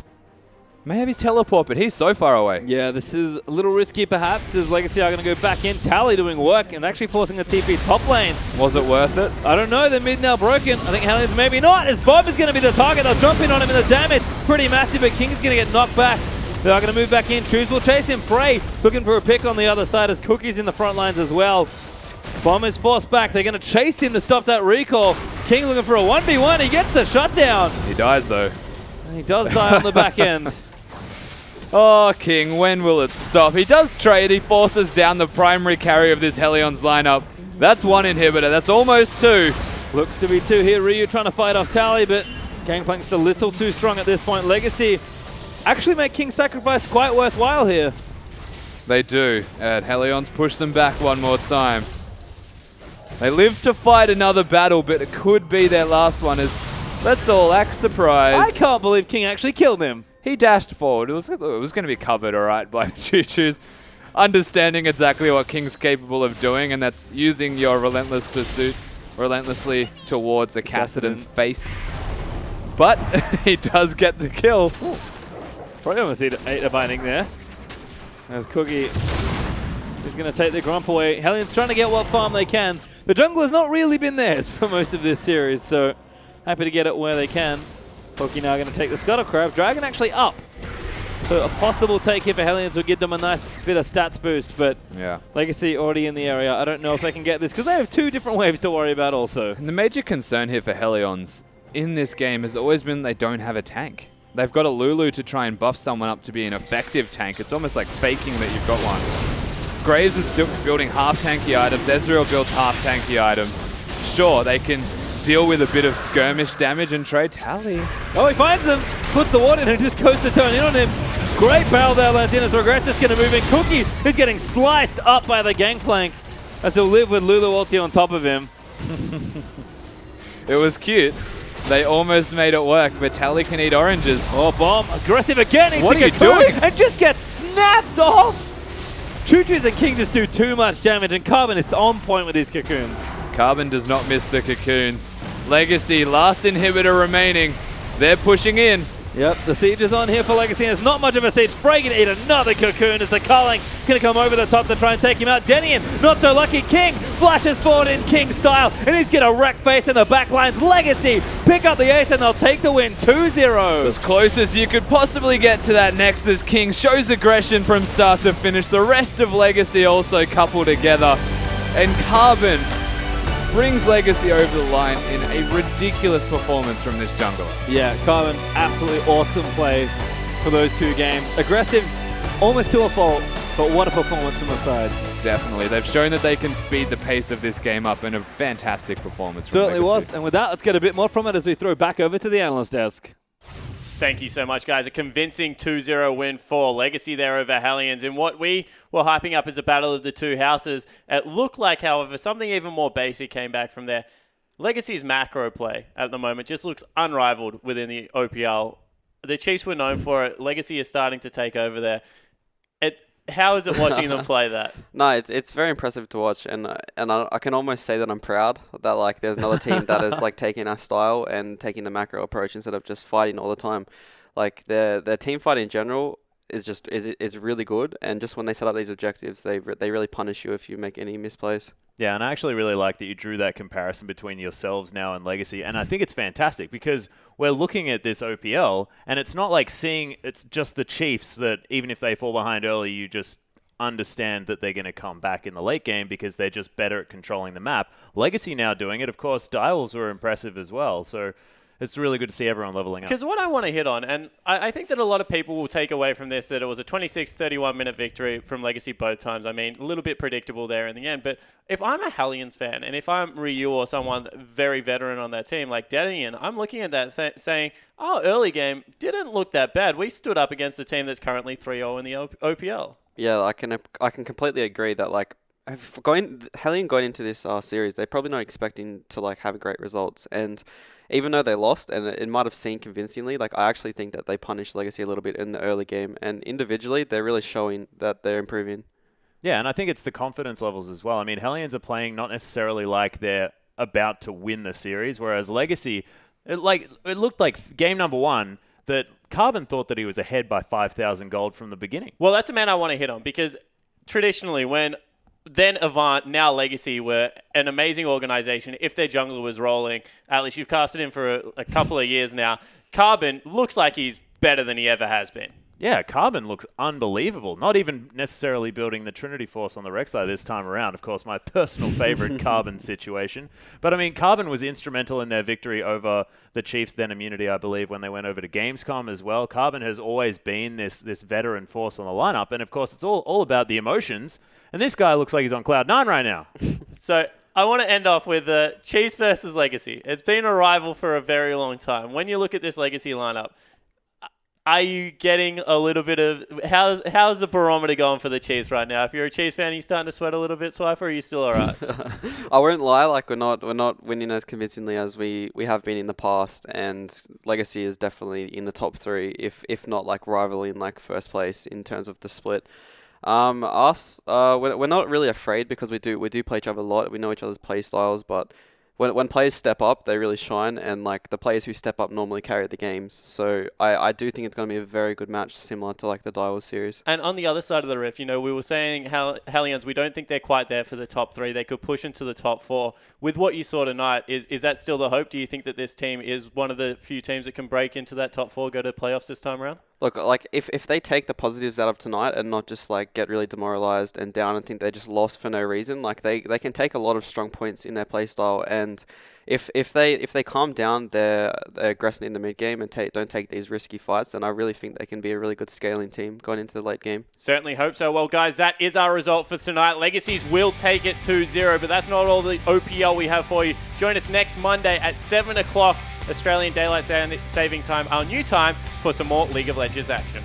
may have his teleport, but he's so far away. Yeah, this is a little risky perhaps, as Legacy are going to go back in. Tally doing work and actually forcing the TP top lane. Was it worth it? I don't know, they're mid now broken. I think Hellions maybe not, as Bomb is going to be the target. They'll jump in on him and the damage pretty massive, but King's going to get knocked back. They are going to move back in. Choose will chase him. Frey looking for a pick on the other side as Cookie's in the front lines as well. Bomb is forced back. They're going to chase him to stop that recall. King looking for a 1v1. He gets the shutdown. He dies, though. And he does die on the back end. Oh, King, when will it stop? He does trade. He forces down the primary carry of this Hellions lineup. That's one inhibitor. That's almost two. Looks to be two here. Ryu trying to fight off Tally, but Gangplank's a little too strong at this point. Legacy actually make King's sacrifice quite worthwhile here. They do. And Helion's push them back one more time. They live to fight another battle, but it could be their last one. Let's all act surprised. I can't believe King actually killed him. He dashed forward. It was going to be covered all right by the Choo-Choos. Understanding exactly what King's capable of doing, and that's using your relentless pursuit relentlessly towards a Kassadin's face. But he does get the kill. Ooh. Probably almost ate a binding there. As Cookie is going to take the Grump away. Hellion's trying to get what farm they can. The jungle has not really been theirs for most of this series, so happy to get it where they can. Cookie now going to take the Scuttle Crab. Dragon actually up. So a possible take here for Hellions would give them a nice bit of stats boost, but yeah. Legacy already in the area. I don't know if they can get this, because they have 2 different waves to worry about also. And the major concern here for Hellions in this game has always been they don't have a tank. They've got a Lulu to try and buff someone up to be an effective tank. It's almost like faking that you've got one. Graves is still building half-tanky items. Ezreal builds half-tanky items. Sure, they can deal with a bit of skirmish damage and trade Tally. Oh, he finds him, puts the ward in and just goes to turn in on him. Great barrel there, Lantinas. Regrets is going to move in. Cookie is getting sliced up by the gangplank as he'll live with Lulu ulti on top of him. It was cute. They almost made it work, but Tally can eat oranges. Oh, Bomb. Aggressive again. What are you doing? And just gets snapped off. Choo-Choos and King just do too much damage, and Carbon is on point with these cocoons. Carbon does not miss the cocoons. Legacy, last inhibitor remaining. They're pushing in. Yep, the siege is on here for Legacy, and it's not much of a siege. Frey gonna eat another cocoon as the Carling gonna come over the top to try and take him out. Denian, not so lucky. King flashes forward in King style, and he's gonna wreck face in the backlines. Legacy pick up the ace, and they'll take the win 2-0. As close as you could possibly get to that Nexus. King shows aggression from start to finish. The rest of Legacy also couple together. And Carbon brings Legacy over the line in a ridiculous performance from this jungler. Yeah, Carbon, absolutely awesome play for those 2 games. Aggressive, almost to a fault, but what a performance from the side. Definitely. They've shown that they can speed the pace of this game up, and a fantastic performance from Certainly Legacy. was. And with that, let's get a bit more from it as we throw back over to the analyst desk. Thank you so much, guys. A convincing 2-0 win for Legacy there over Hellions. In what we were hyping up as a battle of the 2 houses, it looked like, however, something even more basic came back from there. Legacy's macro play at the moment just looks unrivaled within the OPL. The Chiefs were known for it. Legacy is starting to take over there. How is it watching them play that? No, it's very impressive to watch, and I can almost say that I'm proud that like there's another team that is like taking our style and taking the macro approach instead of just fighting all the time. Like their team fight in general is really good, and just when they set up these objectives, they really punish you if you make any misplays. Yeah, and I actually really like that you drew that comparison between yourselves now and Legacy, and I think it's fantastic because we're looking at this OPL, and it's not like seeing it's just the Chiefs that even if they fall behind early, you just understand that they're going to come back in the late game because they're just better at controlling the map. Legacy now doing it, of course, Direwolves were impressive as well, so it's really good to see everyone leveling up. Because what I want to hit on, and I think that a lot of people will take away from this that it was a 26-31 minute victory from Legacy both times. I mean, a little bit predictable there in the end. But if I'm a Hellions fan, and if I'm Ryu or someone very veteran on that team like Denian, I'm looking at that saying, oh, early game didn't look that bad. We stood up against a team that's currently 3-0 in the OPL. Yeah, I can completely agree that like Hellion going into this series, they're probably not expecting to like have great results, and even though they lost, and it might have seemed convincingly, like I actually think that they punished Legacy a little bit in the early game, and individually they're really showing that they're improving. Yeah, and I think it's the confidence levels as well. I mean, Hellions are playing not necessarily like they're about to win the series, whereas Legacy, it looked like game number 1 that Carbon thought that he was ahead by 5,000 gold from the beginning. Well, that's a man I want to hit on, because traditionally when then Avant, now Legacy, were an amazing organization. If their jungler was rolling, at least you've casted him for a couple of years now. Carbon looks like he's better than he ever has been. Yeah, Carbon looks unbelievable. Not even necessarily building the Trinity Force on the Rek'Sai this time around. Of course, my personal favorite Carbon situation. But, I mean, Carbon was instrumental in their victory over the Chiefs, then Immunity, I believe, when they went over to Gamescom as well. Carbon has always been this veteran force on the lineup. And, of course, it's all about the emotions. And this guy looks like he's on Cloud 9 right now. So I want to end off with Chiefs versus Legacy. It's been a rival for a very long time. When you look at this Legacy lineup, Are you getting a little bit of how's the barometer going for the Chiefs right now? If you're a Chiefs fan, are you starting to sweat a little bit, Swiper, or are you still all right? I won't lie, like we're not winning as convincingly as we have been in the past, and Legacy is definitely in the top 3, if not like rivaling like first place in terms of the split. We're not really afraid because we do play each other a lot. We know each other's play styles, but when players step up, they really shine, and like the players who step up normally carry the games. So I do think it's going to be a very good match, similar to like the Daiwa series. And on the other side of the riff, we were saying Hellions, we don't think they're quite there for the top 3. They could push into the top 4. With what you saw tonight, is that still the hope? Do you think that this team is one of the few teams that can break into that top 4, go to playoffs this time around? Look, like if they take the positives out of tonight and not just like get really demoralized and down and think they just lost for no reason, like they can take a lot of strong points in their play style, and if they calm down their aggression in the mid game and don't take these risky fights, then I really think they can be a really good scaling team going into the late game. Certainly hope so. Well, guys, that is our result for tonight. Legacies will take it 2-0, but that's not all the OPL we have for you. Join us next Monday at 7 o'clock Australian Daylight Saving Time, our new time, for some more League of Legends action.